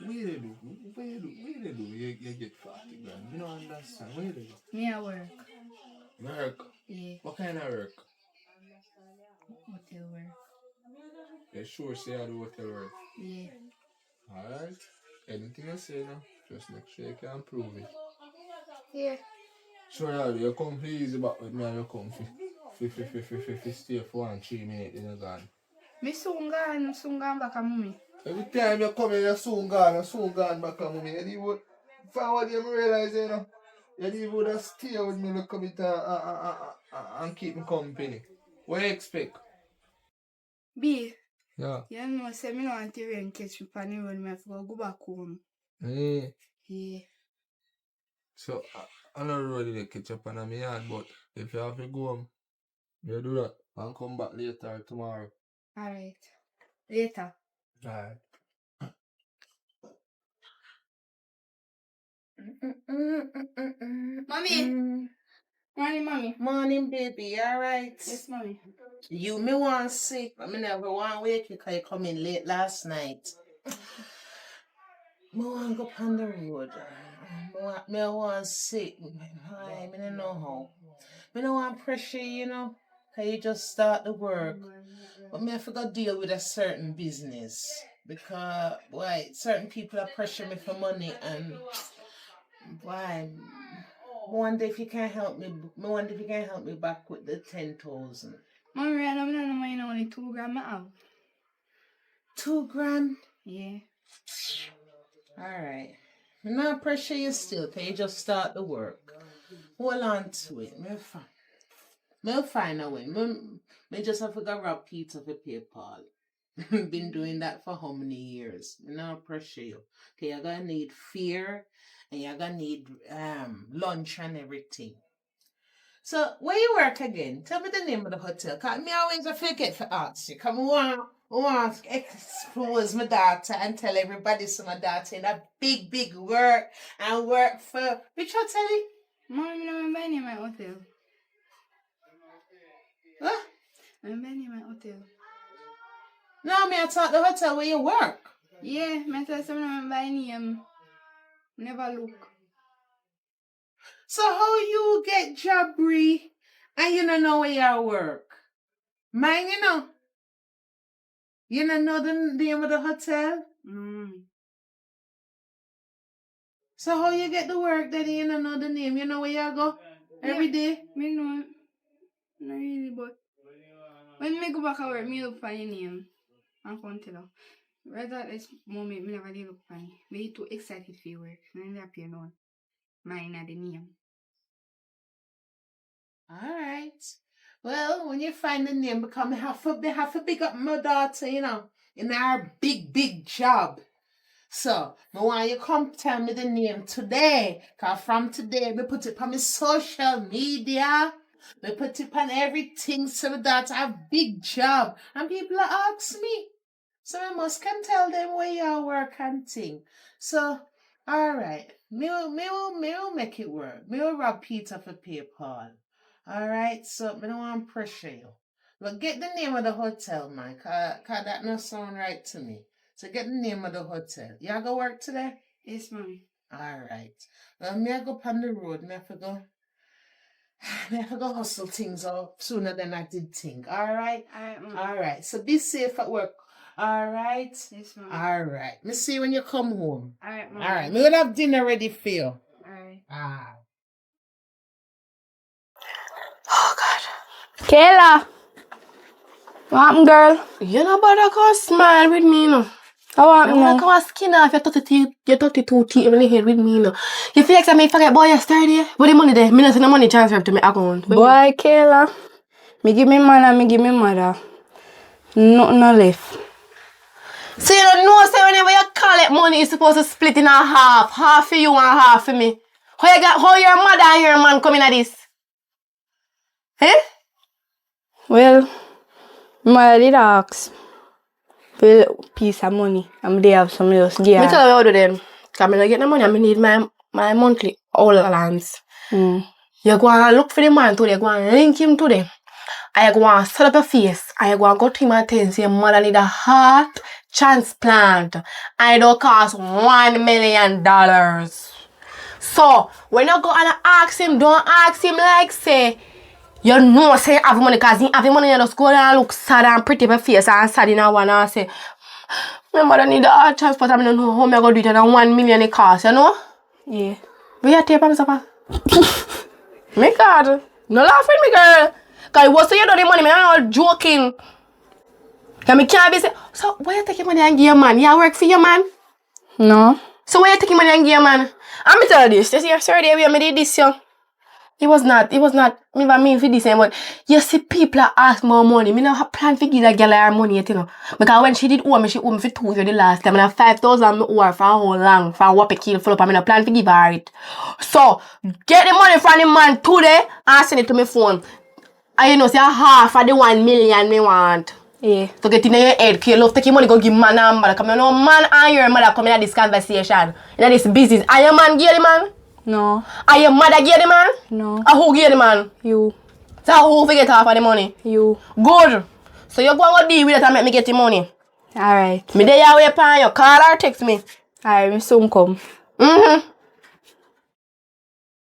Where they do you get 40 grand? You don't understand. Where they do? Me a work. Work? Yeah, What kind of work? hotel work. You sure say I do hotel work? Yeah. Alright. Anything I say now, just make sure you can prove it. Yeah. Sure, you come please back with me and you come stay for 1 3 minutes in a gone. Me soon gone back a mommy. Every time you come here, you're soon gone back home. You didn't even, forward you realize, you know, you didn't even would stay with me a little bit and keep me company. What you expect? B. Yeah. You know, say me no want to rain catch me on the road, me have to go back home. Yeah. So, I know road they catch up on my yard, but if you have to go home, you do that and come back later or tomorrow. Alright. Later. Alright. Mommy! Morning, mommy. Morning, baby. All right. Yes, mommy. You me want sick, but me never want wake you because you come in late last night. Me want go on the road. Me want sick. I don't know how. Me don't want pressure, you know. Cause you just start the work. But me have to go deal with a certain business. Because, why, certain people are pressuring me for money and, why, I wonder if you can help me. I wonder if you can help me back with the 10,000. Mommy, right now, I don't know why you know only 2 grams I have. 2 grand? Yeah. Alright. I'm not pressure you still, can you just start the work? Hold on to it. I'll find a way. Me just have to go rob Peter for PayPal. Been doing that for how many years? I'm not pressure you. Okay, you're gonna need fear and you're gonna need lunch and everything. So, where you work again? Tell me the name of the hotel. Cause me always forget to ask you. Come on, expose my daughter and tell everybody so my daughter in a big work and work for which hotel? Mommy, I don't remember any of my hotel. Huh? I remember any of my hotel. No, me I thought the hotel where you work. Yeah, I tell someone I remember any never look. So how you get jobbery and you don't know where you work? Mine, you know. You don't know the name of the hotel? So how you get the work that you don't know the name? You know where you go every day? Me know. Not really, but when me go back to work, me look for your name. I'm going to tell you. Right at this moment, me never did look for you. Me too excited for your work. I don't have to know. Mine are the name. Alright. Well, when you find the name, because I have to pick up my daughter, you know, in our big job. So, I want you come tell me the name today. Because from today, we put it on my social media. We put it on everything so my daughter have big job. And people ask me. So I must can tell them where you work and thing. So, alright. Me will make it work. Me will rob Peter for PayPal. Alright, so I don't want to pressure you. But get the name of the hotel, man. Cause that not sound right to me. So get the name of the hotel. You go work today? Yes, mommy. Alright. Well, me I go up on the road. Me have to go hustle things up sooner than I did think. Alright? Alright, mommy. Alright. So be safe at work. Alright? Yes, mommy. Alright. Me see you when you come home. Alright, mommy. Alright. Me will have dinner ready for you. Alright. Oh, God. Kayla. What happened, girl? You know about to smile with me, no. How happened You now? come skin off your 32 teeth in the head with me, no. You feel like I may forget boy yesterday? But the money there, me not send the money transfer to my account. Boy, Kayla. Me give me man and me give me mother. Nothing no left. So you don't know, say whenever you collect money, you're supposed to split in a half. Half for you and half for me. How your mother and your man coming at this? Eh? Well, mother did ask for a piece of money. And they have some else. Me tell you how to do then. Because I don't get the money, I need my monthly allowance. You go and look for the man today, go and link him today. I go and set up a face. I go and go to him and tell him, say, your mother need a heart transplant. And it don't cost $1 million. So, when you go and ask him, don't ask him like, say, you know, say, you have money, because he have money, you just go and look sad and pretty for face and sad in a one and say, my mother need a heart transplant, I don't know how I'm going to do it, and $1 million it cost, you know? Yeah. Where you take from supper? Me God, no laugh with me, girl. Because you say you don't need money, I'm not joking. Cause me can't be say, so why you take your money and give your man? You work for your man? No. So why you take your money and give your man? I'm me tell you this. This year, sir, the way me did this, yo. It was not, me for me for this, but you see people ask more money. Me now have plan to give that girl her money yet, you know. Because when she did owe me, she owed me for 2 years the last time. And I 5,000 me owe her for how long? For what a kill full up, and me no plan to give her it. So, get the money from the man today and send it to my phone. And you know, say half of the 1 million me want. Yeah. To get in your head, because you love take your money, go give man and mother. Come, you know, man and your mother come in this conversation. In this business. And your man give the man? No. And your mother give the man? No. And who give the man? You. So who forget half of the money? You. Good. So you go and deal with it and make me get the money. Alright. Me there away pan you. Call or text me. Alright, me soon come.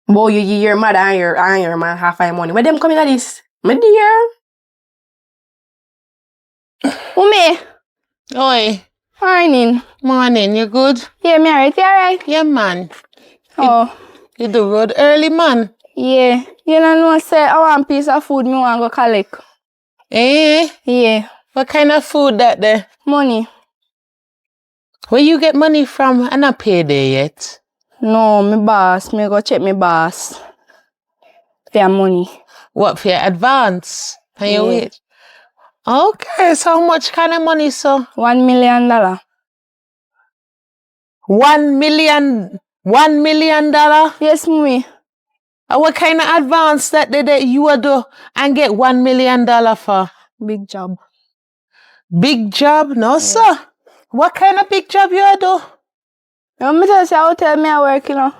Boy, you give your mother and your man half of the money. Where them coming at this? Me dear. Umi. Oi, Morning. morning, you good? Yeah, me alright. You alright? Yeah, man. Oh. You do road early, man. Yeah. You know say I want piece of food me want go collect. Eh? Yeah. What kind of food that there? Money. Where you get money from? I not pay there yet. No, me boss. Me go check me boss. For your money. What, for your advance? And you Yeah. wait? Okay, so how much kind of money, so? $1 million. $1 million? $1 million? Yes, mommy. And what kind of advance that you would do and get $1 million for? Big job. Big job? No, sir. What kind of big job you do? You want me tell you say how tell me I work, you know?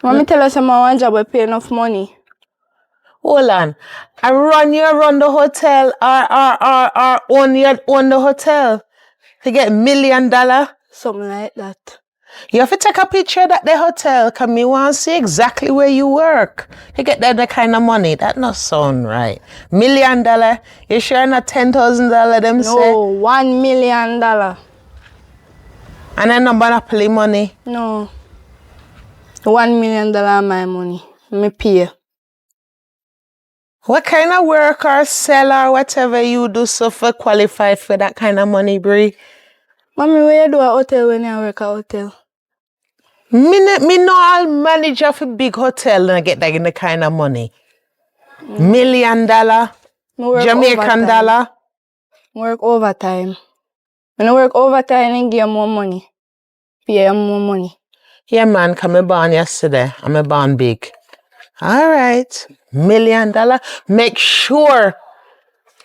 You want me tell you say my one job will pay enough money? Hold on. I run the hotel or own the hotel to get $1 million? Something like that. You have to take a picture of the hotel because me want to see exactly where you work. You get that kind of money. That not sound right. $1 million? You sure not $10,000 them say? No, $1 million. And then no monopoly money? No. $1 million my money. Me pay. What kind of work or sell or whatever you do so for qualified for that kind of money, Brie? Mommy, where you do a hotel when you work a hotel? Me know I'll manage of a big hotel and get that in the kind of money. $1 million? Jamaican dollar? Work overtime. When I work overtime and give more money. Pay you more money. Yeah, man, come I born yesterday. I'm born big. All right. $1 million. Make sure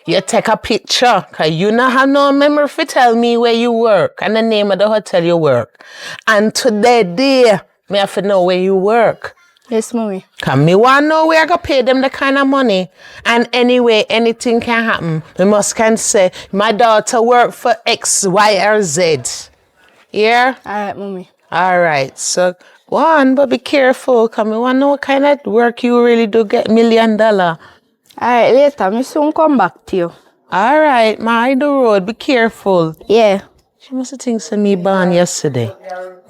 you take a picture, because you not have no memory to tell me where you work and the name of the hotel you work. And today, me have to know where you work. Yes, mommy. Because me want to know where I go pay them the kind of money. And anyway, anything can happen. We must can say, my daughter work for X, Y, or Z. Yeah? All right, mommy. All right. So, go on, but be careful. Because me want to know what kind of work you really do get $1 million. Alright, later. Me soon come back to you. All right, mind the road. Be careful. Yeah. She must have think of me born yesterday.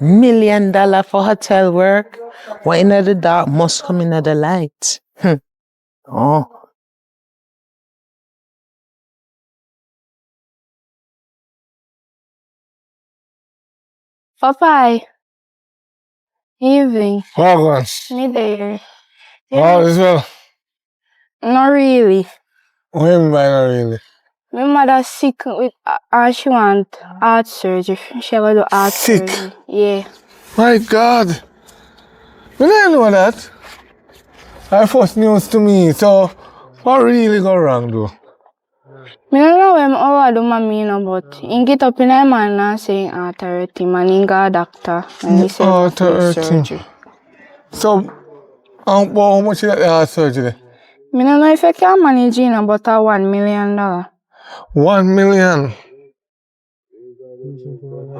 $1 million for hotel work. What in the dark must come in the light. Oh. Papa. Evening. Wagwan. Me there. All is well. Not really. What do you mean by not really? My mother sick with she want heart surgery. She going to do heart Sick? surgery. Yeah. My God. We didn't know that. That first news to me. So, what really go wrong though? Me don't know when I do mommy, you know, but he get up in a man and say heart hurt him and he got a doctor and he said Heart hurt him. surgery. So, how much is that the heart surgery? Me don't know if I can manage it, but $1 million. $1 million.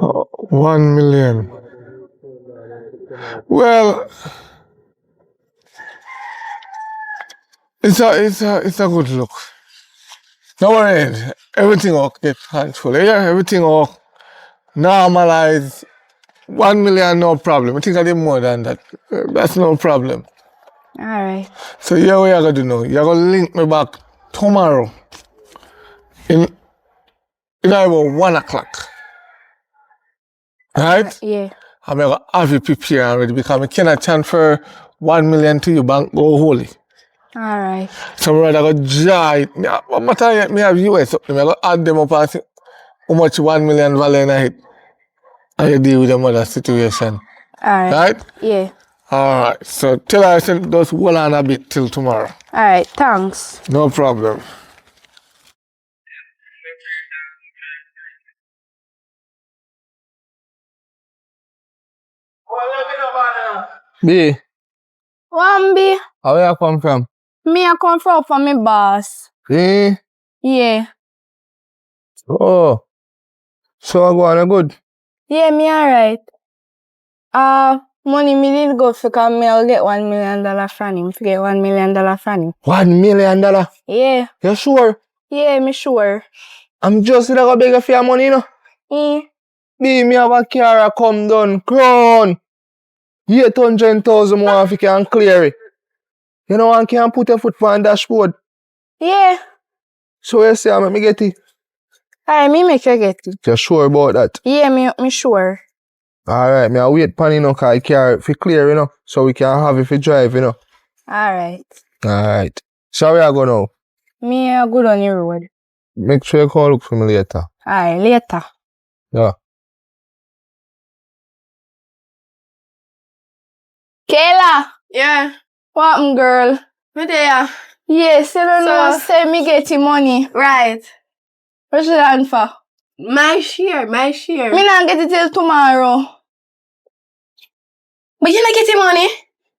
Oh, $1 million. Well, it's a good look. Don't worry, everything will get control. Yeah, everything will normalize. $1 million, no problem. I think I did more than that. That's no problem. Alright. So here what you're gonna do now. You're gonna link me back tomorrow. It's about 1 o'clock. Right? Yeah. I'm going to have you prepare already because I cannot transfer 1 million to your bank go holy. Alright. So I'm rather go dry. What matter yet? Me have US up. I'm going to add them up and see how much 1 million value in a hit. And you deal with the mother situation. Alright. Right? Yeah. Alright. So tell her I said just hold on a bit till tomorrow. Alright, thanks. No problem. B, Wambi, where you come from? me I come from my boss. Eh? Yeah. Oh. So I go on good. Yeah, me alright. Money me did go for cause me I'll get $1 million from him. Get $1 million from him. $1 million? Yeah. You sure? Yeah, me sure. I'm just gonna go beg you for your money, you know? B, me have a car come down. Crown. 800,000 more if you can clear it. You know, I can put your foot on the dashboard. Yeah. So you say, let me get it. Alright, me make you get it. You're sure about that? Yeah, me sure. Alright, me I wait pan you know, cause I car for clear, you know, so we can have it for drive, you know. Alright. Alright. So where I go now? Me good on your road. Make sure you come look for me later. Alright, later. Yeah. Kayla! Yeah. What girl? Me there. Yes, you don't know, say me get the money. Right. What should I for? My share. Me not get it till tomorrow. But you not get the money?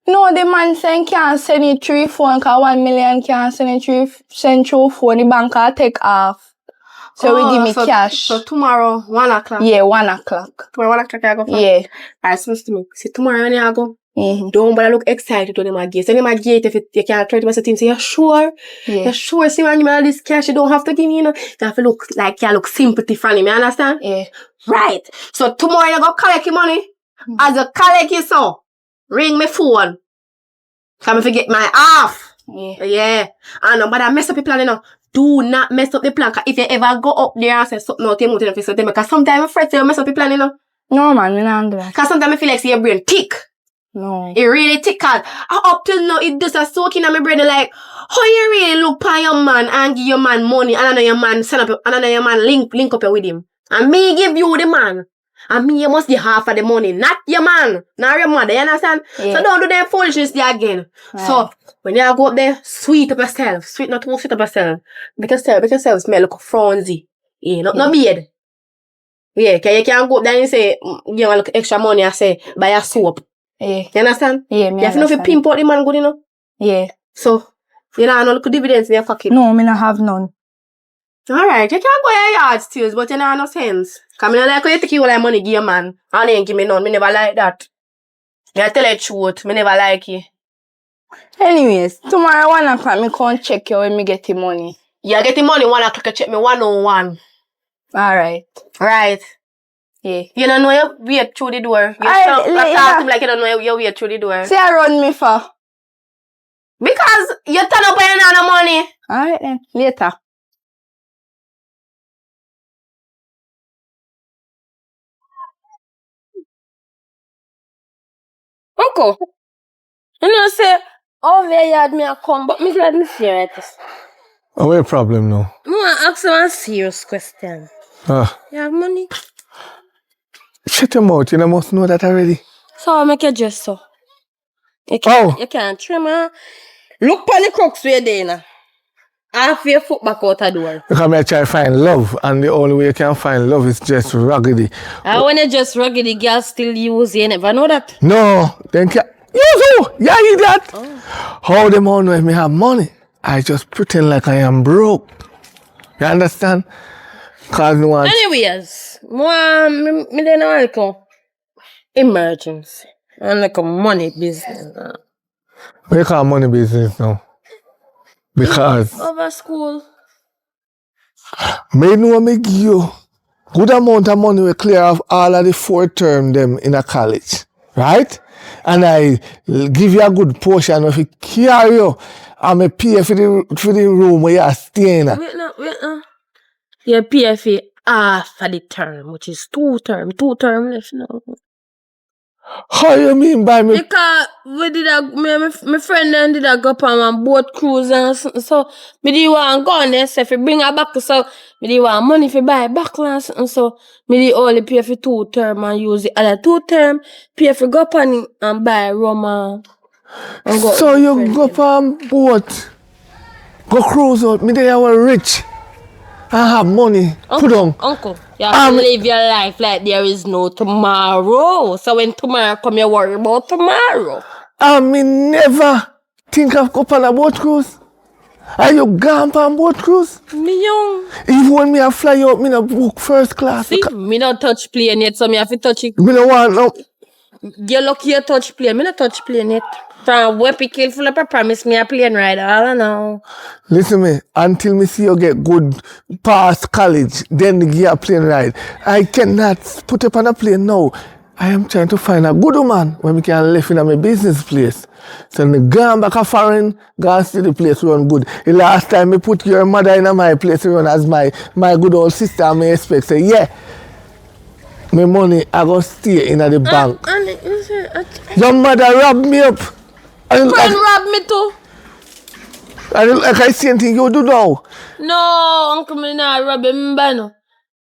No, the man saying can't send it through phone cause 1 million can't send it through phone. The bank will take off. So we give me cash. So tomorrow, 1 o'clock. Yeah, 1 o'clock. Tomorrow 1 o'clock I go for? Yeah. Alright, so listen to me. See tomorrow when I go. Don't bother look excited when them gate. Send them a gate if you can't try to mess with him. Say, you're sure? Yeah. You're sure? See when you have this cash, you don't have to give me, you know. You have to look like you look sympathy from him, you understand? Yeah. Right. So tomorrow you go collect your money. As you collect your so, ring me phone. Come forget my half. Yeah. Yeah. And nobody mess up your plan, you know. Do not mess up the plan. Cause if you ever go up there and say something out, you move to them. Because sometimes I'm afraid to mess up your plan, you know. No, man, me not do that. Cause sometimes I feel like see your brain tick. No. It really tick. Cause up till now, it does a soak in my brain like, how you really look for your man and give your man money and another your man send up, another your man link up with him. And me give you the man. And me, you must get half of the money. Not your man. Not your mother. You understand? Yeah. So don't do that foolishness there again. Right. So, when you go up there, sweet up yourself. Sweet up yourself. Make yourself smell like a frownsy. Yeah, not beard. Yeah, cause you can't go up there and say, you want look extra money and say, buy a soap. Yeah. You understand? Yeah, me you have to know if you pimp out the man good, you know? Yeah. So, you know, no look dividends in your pocket. No, me not have none. Alright, you can't go your yard steals, but you know no sense. Cause me not like how you take you all that money give your man. And then give me none. Me never like that. You tell the truth. Me never like you. Anyways, tomorrow 1 o'clock, me come check you when me get the money. You get the money 1 o'clock, you check me 101. Alright. Right. Yeah. You don't know you wait through the door. You Alright, talk later. like you don't know you wait through the door. Say I run me for. Because you turn up and you have no money. Alright then, later. Uncle, you know, say, over here, me a come, but me glad me serious. Oh, what problem now? I want to ask you a serious question. You have money? Shut your mouth, you must know that already. So I'll make you dress so. You Oh. can't trim her. Look on the crooks where they now. Half your foot back out the door. Because I try to find love, and the only way you can find love is just raggedy. I want to just rugged, the girl still use you. never know that. No, then you idiot! How them all know if me have money? I just pretend like I am broke. You understand? Cause no one. Anyways, me then like a emergency. And like a money business. We call money business now. Because Over school. me know me give you good amount of money we clear off all of the 4 term them in a college. Right? And I give you a good portion of it carry you and me pay for the room where you are staying at. Wait now. You pay for half of the term, which is 2 term left now. How you mean by me? Because we did my friend then did go on one boat cruise and something, so me did want go on there, so if you bring her back, so me did want money for buy back and something, so me did only pay for 2 term and use the other 2 term, pay for go on it and buy rum and go. So you go on boat, go cruise out, me there you were rich. I have money. Put on. Uncle, you have to live your life like there is no tomorrow. So when tomorrow come, you worry about tomorrow. I mean, never think of go on a boat cruise. Are you gone on boat cruise? Me young. Even when me a fly out, me no book first class. See, me not touch plane yet, so me have to touch it. Me no want no. You're lucky you touch plane. Me not touch plane yet. From Weppy Kill full up, promise me a plane ride. I don't know. Listen me, until me see you get good past college, then give you a plane ride. I cannot put up on a plane now. I am trying to find a good woman where me can live in my business place. So me go back a foreign, go and see the place run good. The last time me put your mother in my place run as my good old sister, and me expect say, yeah, my money I go stay in the bank. Your mother robbed me up. Friend rob me too. Like I see anything you do now. No, Uncle, me not rob him, no.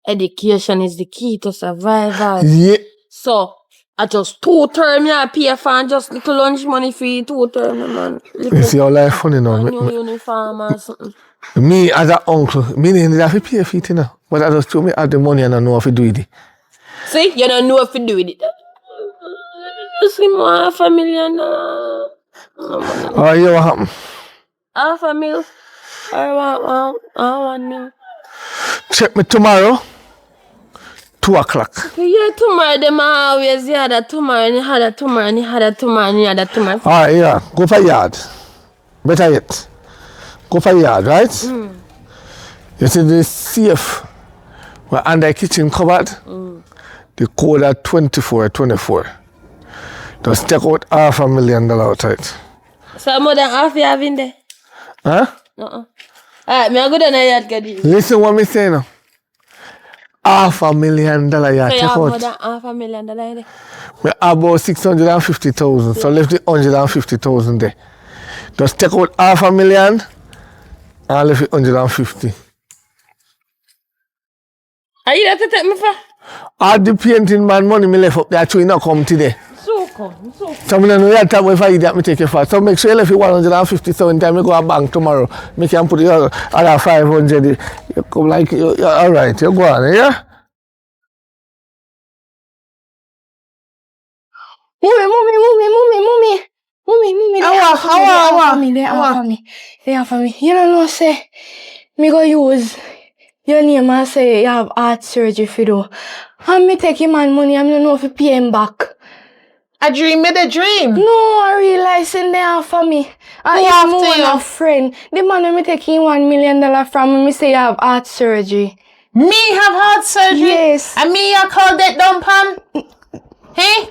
Education is the key to survival. Yeah. So, I just 2 term I pay for and just little lunch money for 2 term, man. You see how life funny now. New uniform or something. Me as an uncle, me need to pay for it, you know. But I just told me have the money and I know how to do it. See, you don't know if you do it. You see, more $500,000. Oh, you what happen? $500,000. I want new. Check me tomorrow, 2 o'clock. Yeah, tomorrow, them always, yeah, that tomorrow, and you had that tomorrow, and you had that tomorrow, and you had that tomorrow. Alright, yeah, go for yard. Better yet, go for yard, right? You see the safe, we're under the kitchen cupboard, the code at 2424. Just take out $500,000 out of it. So more than half you have in there? Huh? Alright, me I go down there get it. Listen what me say now. $500,000 you So take you have more out. than $500,000 there? We have about 650,000, so left the 150,000 there. Just take out $500,000 and left it 150. Are you there to take me for? All the painting man money me left up there, actually not come today. So come. So I don't know that time if I eat that me take it for. So make sure you left it 150, so in time you go a bank tomorrow, me can put the other 500. You come like, you're all right, you go on, yeah? Mommy. They are for me. You don't know, say, me go use your name and say you have heart surgery for do. And me take him man money, I don't know if you pay him back. I dream me the dream. No, I realize in they are for me. I have more a friend. The man when me take him $1 million from me say you have heart surgery. Me have heart surgery? Yes. And me I call that dumb pan? Hey?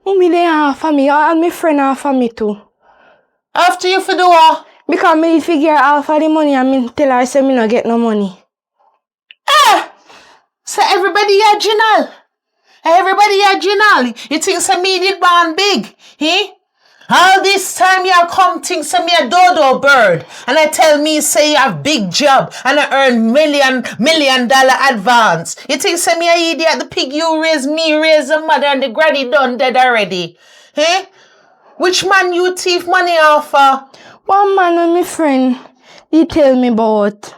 Mommy, they are for me. And my friend are for me too. After you for do what? Because me figure half of the money and me tell her say me no get no money. So everybody a general. Everybody a general. You think some me did born big? Hey? All this time you come think some me a dodo bird. And I tell me say you have big job and I earn $1 million advance. You think some me a idiot, the pig you raise, me raise the mother and the granny done dead already. Hey? Which man you thief money off of? One man with my friend, he tell me about.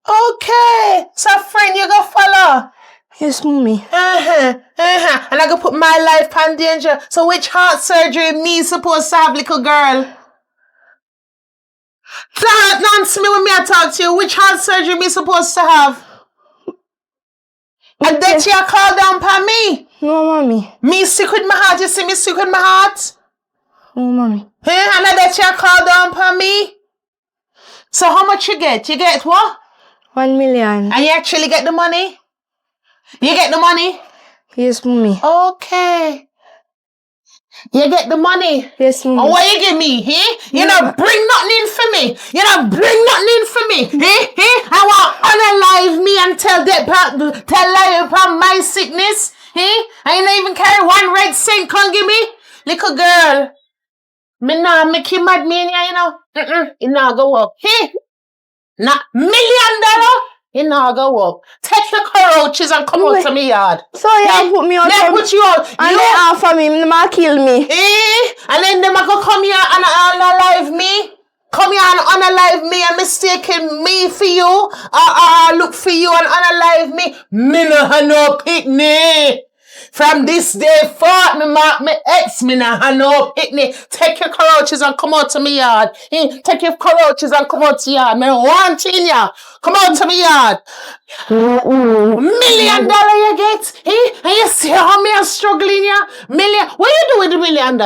Okay. So friend you go follow. Yes, mommy. And I go put my life in danger. So which heart surgery me supposed to have, little girl? Don't answer me when me I talk to you. Which heart surgery me supposed to have? And that you call down for me? No, mommy. Me sick with my heart. You see me sick with my heart? No, mommy. And that you call down for me? So how much you get? You get what? 1 million. And you actually get the money? You get the money? Yes, mommy. Okay. You get the money? Yes, And ma'am. what you give me, eh? You don't bring nothing in for me. You don't bring nothing in for me, eh? I want unalive me and tell lie about my sickness, eh? I ain't even carry 1 red cent, come give me. Little girl, me nah make you mad me in here, you know. It nah go up, eh? Not $1 million. It nah go up. Take your cockroaches and come out to me yard. So you put me out. They put you out. And they offer me, they might kill me. Eh? And then them a go come here and unalive me. Come here and unalive me and mistaken me for you. Look for you and unalive me. Me no have no picnic. From this day forth, me ex, me no have no picnic. Take your cockroaches and come out to me yard. Eh? Take your cockroaches and come out to yard. Me want in ya. Come out to me yard. $1 million you get, eh? And you see how me I'm struggling, yeah? Million. What you do with the $1 million?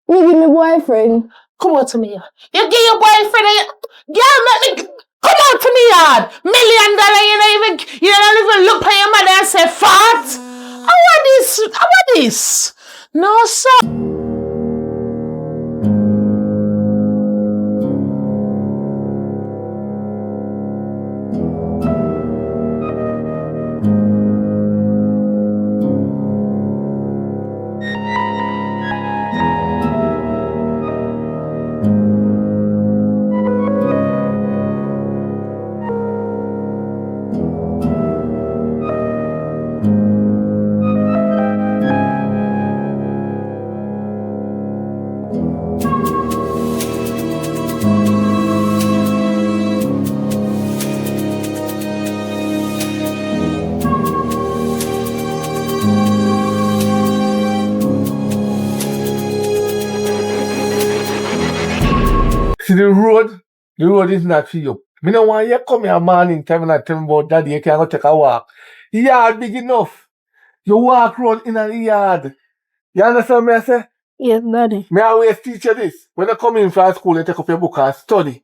You give me boyfriend. Come on to me, yard. You give your boyfriend a... Girl, let me... Come on to me, yard. $1 million, you don't even look at your mother and say, fat. How are this? No, sir. See the road is not for you. Me no want you come here morning time and tell me about daddy, you can go take a walk. The yard big enough. You walk round in the yard. You understand me I say? Yes, daddy. Me always teach you this. When you come in from school, you take up your book and study.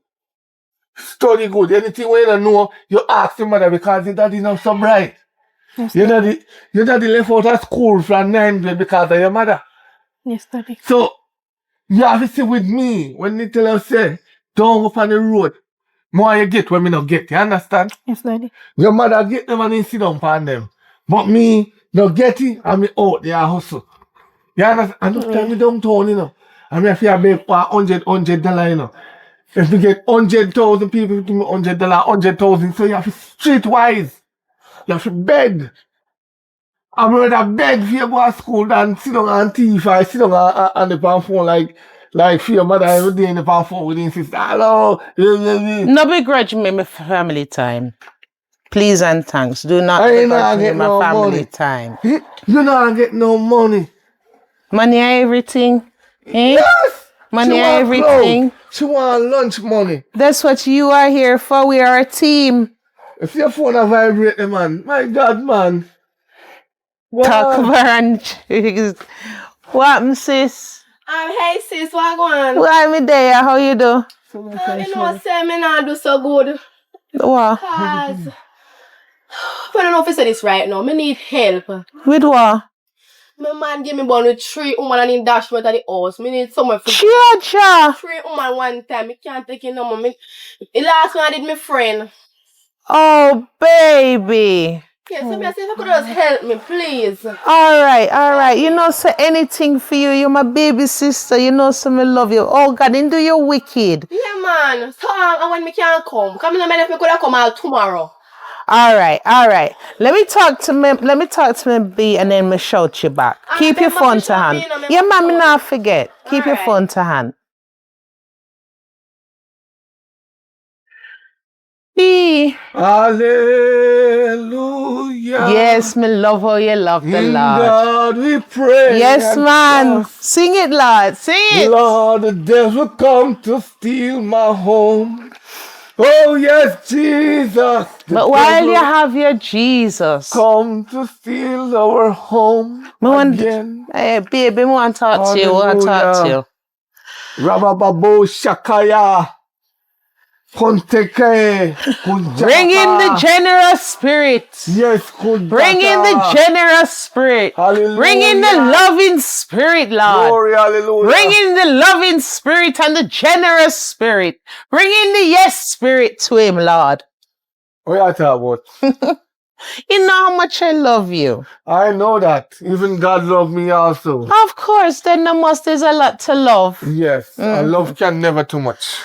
Study good. Anything when you don't know, you ask your mother because your daddy not so bright. Yes, Your daddy left out of school from 9 grade because of your mother. Yes, daddy. So, you have to sit with me when they tell you, say, don't go on the road. More you get when me not get. You understand? Yes, daddy. Your mother get them and then sit down on them. But me, no get it, and me out there hustle. You understand? I don't tell me downtown, you know. I mean, if you make $100, you know. If you get 100,000 people, give me $100, 100,000. So you have to streetwise. You have to beg. I'm rather beg for you to go to school than sit down on TV or sit down on the phone like for your mother every day in the phone with his sister. Hello. No begrudge me my family time. Please and thanks. Do not begrudge me my family time. You not get no money. Money are everything. Eh? Yes. Money are everything. She want lunch money. That's what you are here for. We are a team. If your phone a vibrate, man. My God, man. What? Talk about what happened, sis? Hey sis, what going on? Why me there? How you do? You know, say me not do so good. What? Cause I don't know if I say this right now. Me need help. With what? My man gave me born with 3 women and he dash me out of the house. Me need somewhere for Cha. 3 women one time. Me can't take it no more. The last one I did my friend. Oh, baby. Yeah, so me I say if I could just help me, please. All right. You know, say anything for you. You're my baby sister. You know, so me love you. Oh, God, didn't do you wicked. Yeah, man. So when me can't come. Come in if me could have come out tomorrow. All right. Let me talk to me B and then me shout you back. Keep your phone to hand. Yeah, mommy, not forget. Keep your phone to hand. B. Hallelujah. Yes, me love how you love the In Lord. God we pray. Yes, man. Sing it, Lord. Sing it. Lord, the devil come to steal my home. Oh, yes, Jesus. But while you have your Jesus, come to steal our home again. Hey, baby, I want to talk to you. Rabababo Shakaya. Konteke. Bring in the generous spirit. Yes, good. Bring in the generous spirit. Hallelujah. Bring in the loving spirit, Lord. Glory, hallelujah. Bring in the loving spirit and the generous spirit. Bring in the yes spirit to him, Lord. What are you talking about? You know how much I love you. I know that. Even God loves me also. Of course, then there's a lot to love. Yes, and love can never too much.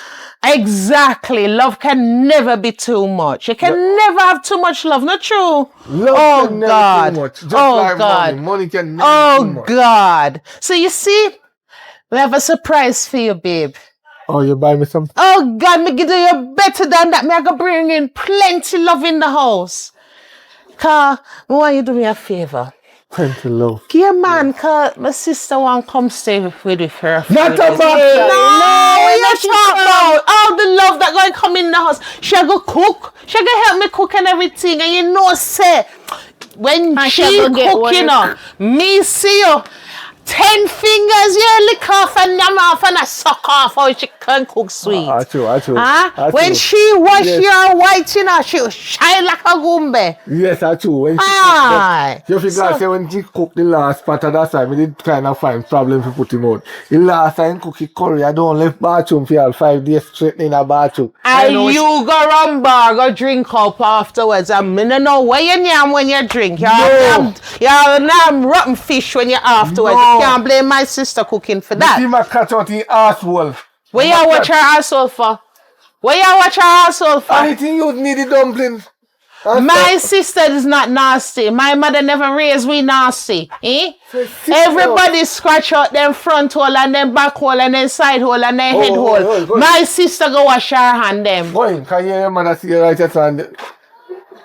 Exactly. Love can never be too much. You can never have too much love. Not true. Love can never too much. Just like money. Money can never too much. Oh, God. So you see, we have a surprise for you, babe. Oh, you buy me something? Oh, God, me give you better than that. Me I go bring in plenty love in the house. Cause, I want you to do me a favor. Plenty love. Yeah, man, cause my sister want come stay with her. Not about No, what you talk about? All the love that going to come in the house. She go cook. She go help me cook and everything. And you know, say, when she cook, you know, me see you. 10 fingers, you lick off and yam off and I suck off how she can cook sweet. True. When she wash your white, you know, she shine like a gumbe. Yes, that's true. When she cook, you figure say when she cook the last part of that time, we did kind of find problems to put him out. The last time cook curry, I don't left bathroom for all 5 days straight in a bathroom. And you go run bar, go drink up afterwards. I mean, I know where you yam when you drink. You're rotten fish when you're afterwards. No. You can't blame my sister cooking for that. You see my cat out in asshole. Where you watch her asshole for? Where you watch her asshole for? I think you need the dumpling. My sister is not nasty. My mother never raised we nasty. Everybody scratch out them front hole and then back hole and then side hole and then head hole. My sister go wash her hand them. Boy, can you hear your mother see your right hand?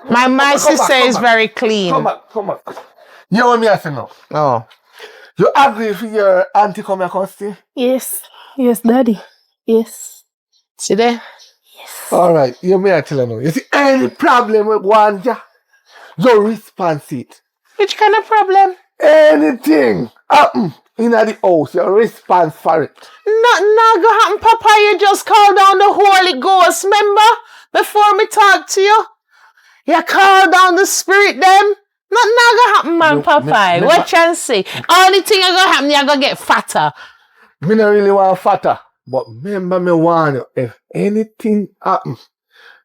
My sister is very clean. Come back. You know what me say now? Oh. You agree for your auntie come here and stay? Yes, daddy. Yes. See there? Yes. Alright, you may tell you now. You see any problem with one, you response it. Which kind of problem? Anything happen in the house, you response for it. Nothing go happen, Papa. You just call down the Holy Ghost, remember? Before me talk to you. You call down the Spirit them. Nothing go happen, man, Papa. What chance say? Only thing you gonna happen, you gonna get fatter. Me not really want fatter. But remember me warn you, if anything happens,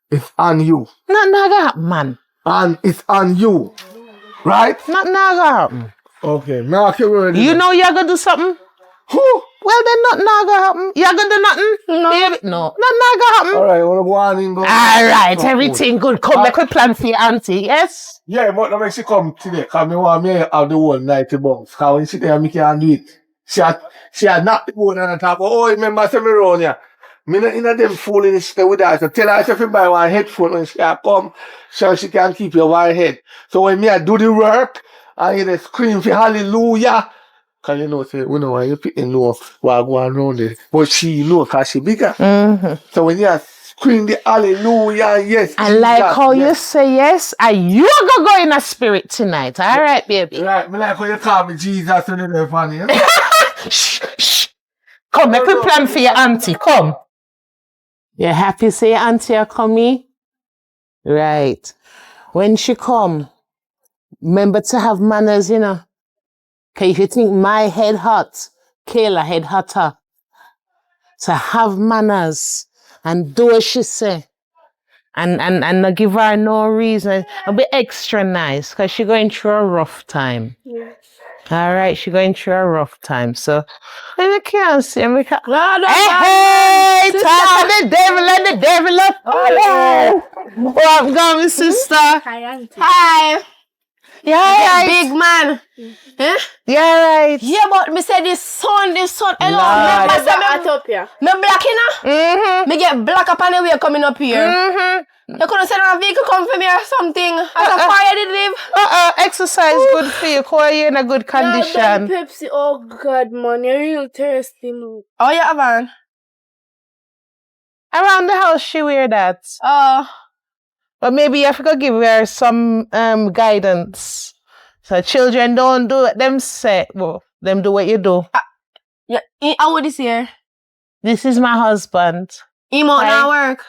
it's on you. Nothing go happen, man. And it's on you. Right? Nothing go happen. Okay, now you know you're gonna do something? Who? Well, then nothing go happen. You're gonna do nothing? No. Nothing go happen. Alright, wanna go on and go. Alright, everything good. Come, make a plan for your auntie, yes? Yeah, but when she come today, because me want me have the whole night to bounce. Because when she there, me can't do it. She had knocked the bone and talk, oh, remember, say me around here. Me not in a them fooling stay with her. So tell her if you buy one headphone when she come, so she can keep your one head. So when me I do the work, I hear the scream for hallelujah. Because you know, say, we know why you picking know what going around there. But she know because she bigger. So when you scream the hallelujah, yes. I like how you say yes, and you go in a spirit tonight. All right, baby. Right, me like how you call me Jesus when you're funny. Shh. Come, make a plan for your auntie. Come. You happy say your auntie are coming? Right. When she come, remember to have manners, you know. Okay, if you think my head hot, Kayla head hotter. So have manners and do what she say. And not give her no reason. And be extra nice because she's going through a rough time. Yes. All right, she's going through a rough time. So, we can't see him. Hey, talk the devil and the devil up. Oh, what's going, sister? Hi, auntie. Hi. Yeah, right. Big man. Yeah, right. Yeah, but me say this sun, hello. Lord. Me up here. Me black, you know? Me get black up on the way coming up here. You couldn't send a vehicle come for me or something. As a fire did live. Exercise good for you. Call you in a good condition. Pepsi, oh God, man, you're real thirsty, man. Oh, yeah, Van. Around the house, she wear that. But maybe you have to give her some guidance. So children don't do what them say. Well, them do what you do. Yeah, how would this here? This is my husband. Him out now work.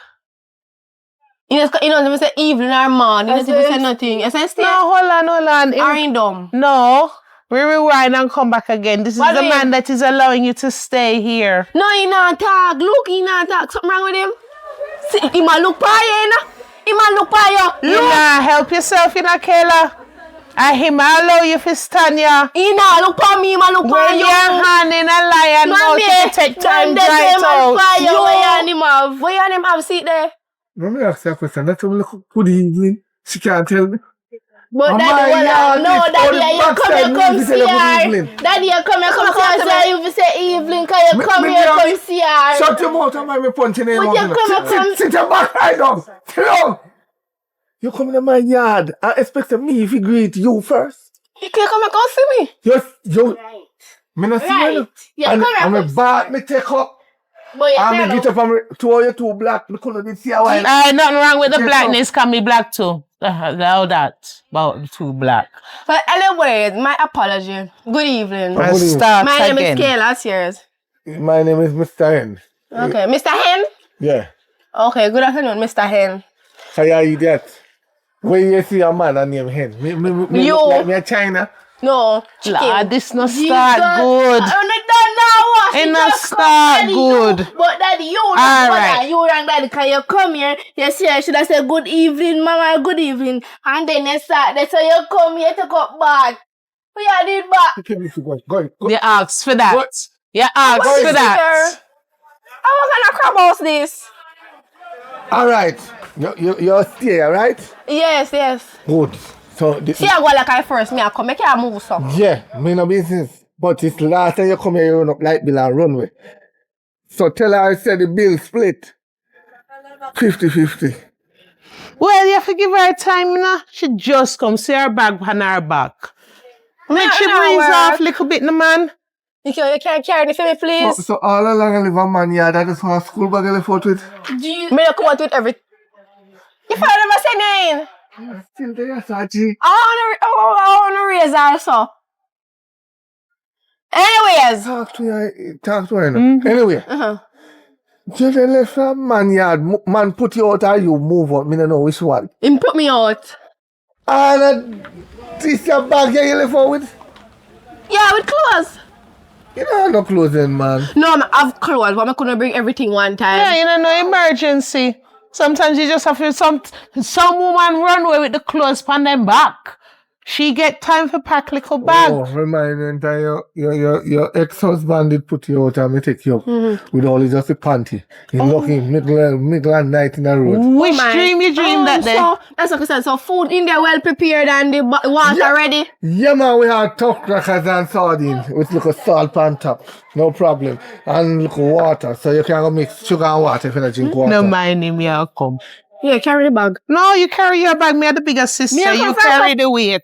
You know, say evening or morning. You don't say nothing. You say stay. No, hold on. Are you dumb? No. We rewind and come back again. This is the man that is allowing you to stay here. No, he not talk. Look, he not talk. Something wrong with him? See, he might look by you, He might look by you. You nah help yourself, Kayla. And him allow you to stand here. He not look by me, he might look by you. When your hand in a lion mouth, you take time to write out. Where you and him have seat there? Let me ask you a question. That's only good evening. She can't tell me. But Daddy, Daddy, you come see her. Daddy, you come see her. You say evening, cause you come see her. Shut your mouth and my punching name. Sit your back right down. Sit down. You come in my yard. I expect me if you greet you first. You can't come and see me. You. Me not see you. And I'm a bat. Me take up. I'm a get up and you two black. Me couldn't see a while. Nothing wrong with the blackness. Can be black too. Allow that about the two black. But anyways, my apology. Good evening. I'll start my again. name is Kayla. Yours? My name is Mr. Hen. Okay, Mr. Hen? Yeah. Okay, good afternoon, Mr. Hen. How you idiot? When you see a man named Hen, me You. look like me a China. No, Lord, this no start good. It no start good. But Daddy, you right. You and Daddy, can you come here? You see, I should have said good evening, Mama, good evening. And then you start, that's why you come here to cut back. What you did back? Okay, go. You asked for that. What? You asked for that. How can I crab house this? Alright. You're stay, right? Yes. Good. So see, I go like I first, me I come, make you move some. Yeah, me no business. But it's last time you come here, you run up light bill and run away. So tell her I said the bill split. 50-50. Well, you have to give her time, She just come see her bag on her back. Make she breathe off a little bit, man. You can't carry it for me, please. So all along I live a man here, that is what school bag I live out with. Me not come out with everything. You probably never say name. Still there, Saji. I want to raise also. Anyways. Talk to her. Anyway. Just left a man yard. Man put you out or you move out. Me don't know which one. Him put me out. And this your bag you left out with? Yeah, with clothes. You don't have no clothes then, man. No, I have clothes, but I couldn't bring everything one time. Yeah, you know, no emergency. Sometimes you just have to, some woman run away with the clothes on them back. She get time for pack little bag. Oh, remind me that your ex-husband did put you out and me take you up with all just a panty. You looking middle and night in the road. Which dream you dreamed that day? So, that's what I said. So food in there well prepared and the water ready? Yeah, man, we had tough crackers and sardine with little salt on top. No problem. And little water. So you can go mix sugar and water if you don't drink water. No mind him, you come. Yeah, carry the bag. No, you carry your bag. Me are the bigger sister. You carry the weight.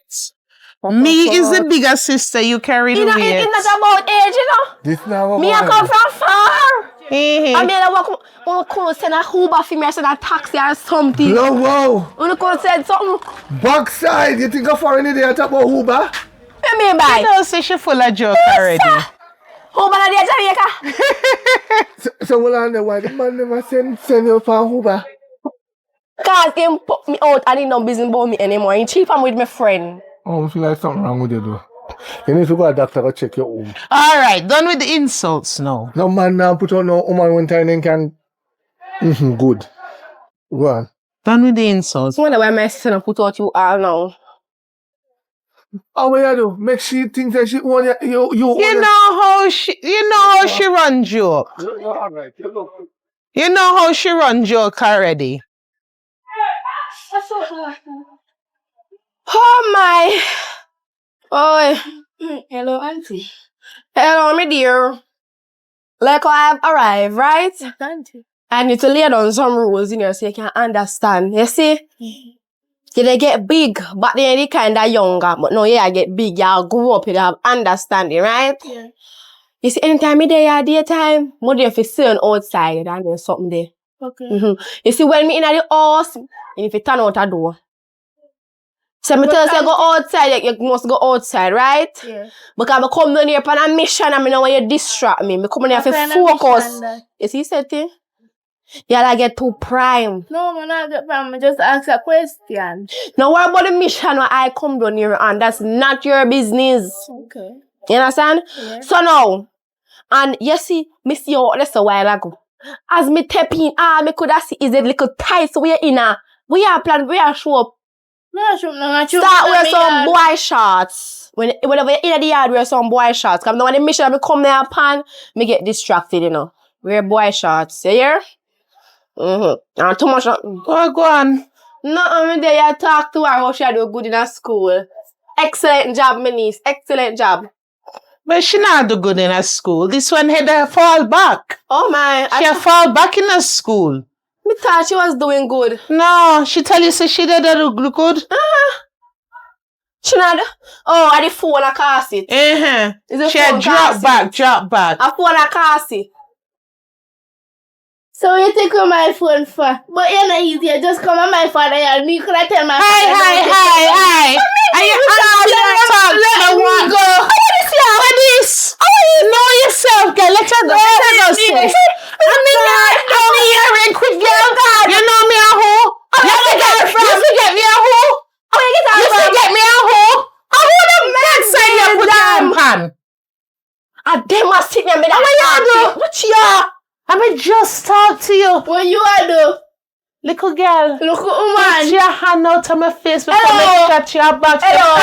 Me is the bigger sister. You carry the weight. It's not about age, you know. This now me I come from far. I mean, I could send a Uber for me. I send a taxi or something. No, wow. I could send something. Backside. You think I'm foreign there talk about Uber? What you mean by? You know, say she full of joke already. Uber na there, Jamaica. So why the man never send you for Uber? Cause him put me out and he don't business about me anymore. He cheap I'm with my friend. Oh, I feel like something wrong with you though. You need to go to the doctor to check your home. Alright, done with the insults now. No man now put on no woman one time and can good. Go on. Done with the insults. I wonder why my sister put out you all now. Oh, what you do? Make she think that she want you. You know how she run joke. Alright, You know how she run joke already. Oh my. Oh. Hello, auntie. Hello, my dear. Like I have arrived, right? Auntie. I need to lay down some rules in here so you can understand. You see? You get big, but then you kind of younger. But no, I get big. You grow up, you have understanding, right? Yeah. You see, anytime you there, daytime, more there if you see on outside and there's something there. Okay. You see, when me in the house, and if you turn out a door. So me tell you go outside, you must go outside, right? Yeah. Because I come down here on a mission and I know when you distract me. I come down here for focus. You see, said thing? Y'all get too prime. No, man, I get prime. I just ask a question. Now what about the mission where I come down here and that's not your business. Okay. You understand? Yeah. So now, and you see, me see you that's a while ago. As me tap in, me could have see is a little tight so we're in a we are plan, we are show up. Start wear some boy shorts. Whenever you're in the yard, wear some boy shorts. Cause now when the mission me come there upon, me get distracted, you know. Wear boy shorts. You hear? And too much. Go on. No, I'm there. You talk to her how she do good in her school. Excellent job, my niece. Excellent job. But she not do good in her school. This one had her fall back. Oh my. She fall back in her school. Me thought she was doing good. No, she tell you say she did do good. She not. Oh, I the phone a cast it. She had drop back. A phone a cast it. So you take on my phone for, but you're not easy. Just come on my father and me could I tell my Hi. Are you talk? Let me go. What is? Know yourself, girl. Let her go. I'm here, quick girl. You know me a hoe. You forget me a hoe. You forget me a hoe. I would have met side you put down pan. I damn must sit there. What you? I just talk to you. What you are do? Little girl. Look woman. Put your hand out of my face before I shut your back. Hello.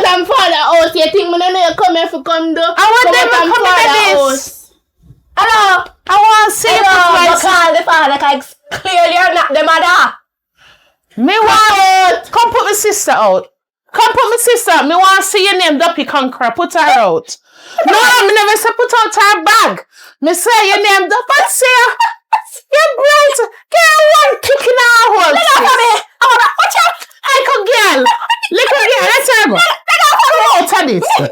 I'm father house. You think me no come here for come do? I want them to come in this. Hello. I want to see you. Call the father because clearly you're not the mother. Me want. Come put my sister out. Come put my sister out. Me want to see your name, Duppy Conqueror. Put her out. No, me never say put out her bag. Me say your name, Duppy. Say you're bright. Get one kick in our hole. Let her come here. Watch out. Little girl. Let's her go.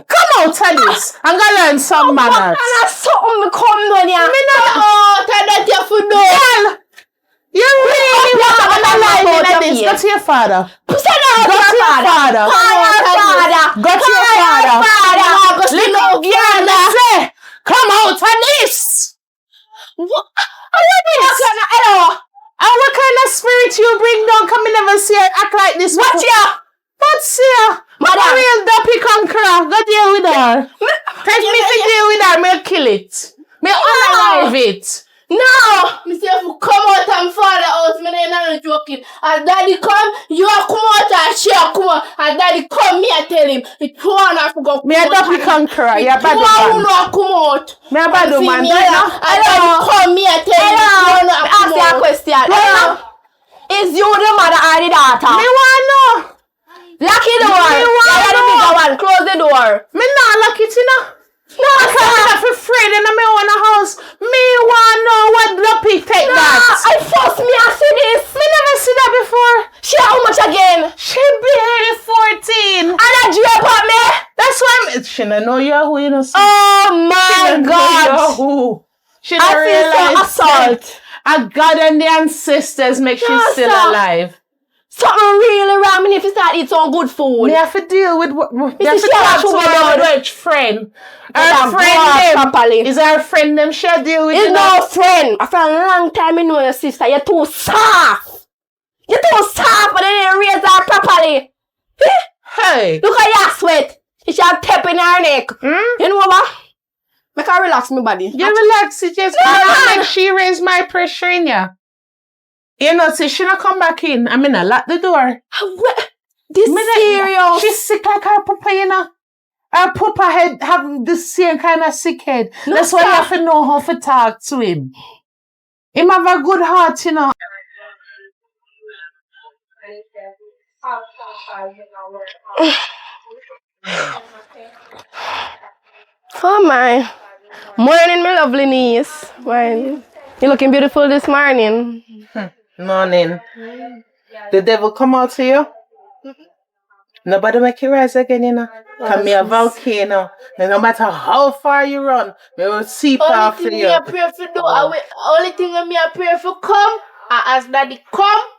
Come out of this. I'm going to learn some manners. And something come down here. Me not out of that your food. Girl. You really want to analyze this. Go to your father. Go to your father. Little girl, say, come out of this. What? And what kind of spirit you bring down? Come and never see her act like this. What's here? Mother, real Duppy Conqueror. Go deal with her. Take me to deal with her. I'll kill it. I'll alive it. No! Me say if you come out and father house, me not joking. And daddy come, you are come out and she a come out. And daddy come, me I tell him. It's one I forgot. Me a Duppy Conqueror, you a bad man. You come out. Me a bad man. And daddy come, me I tell him. Ask you a question. Is you the mother or the daughter? Me want know. Lock the door. The bigger one. Close the door. Me not lock it, you know. No, I'm for free in my own house. Me want know what Duppy take that. I force me to see this. Me never see that before. She how much again? She barely 14. And I drape on me. That's why she don't know you're who, you know. Oh my God. Who. She I don't realize feel so assault. A God and the ancestors make she still alive. Something really wrong. Me if you start eating some good food. Me have to deal with what. Me have to talk to her friend. Her friend is her friend them she deal with. It's no friend. After a long time you know your sister. You're too soft. You're too soft, but then you raise her properly. Hey. Look at your sweat. It's your tap in her neck. You know what? Make her relax me body. You relax it just make she raise my pressure in ya. You know, see, she not come back in. I mean, I lock the door. This serious. She's sick like her papa, you know. Her papa head have the same kind of sick head. No, that's why you have to know how to talk to him. Him have a good heart, you know. Oh my. Morning, my lovely niece. Morning. You're looking beautiful this morning. Morning. The devil come out to you? Nobody make you rise again, you know. Come me a volcano. And no matter how far you run, we will seep after you. Only thing I pray for come, I ask daddy come,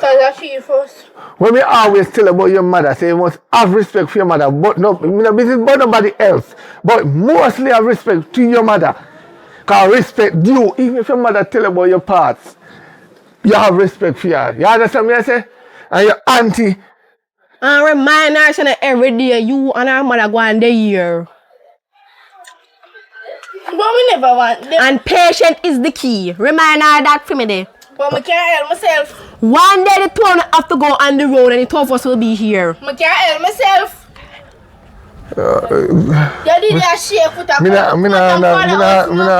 Because that's she first. When me always tell about your mother, say you must have respect for your mother, but no, me no business about nobody else. But mostly have respect to your mother. Because respect you, even if your mother tell about your parts, you have respect for her. You understand me I say? And your auntie. And remind her that every day you and her mother go on the year. But we never want them. And patience is the key. Remind her that for me there. But I can't help myself. One day the two of us have to go on the road and the two of us will be here. I can't help myself. You did that shake with a I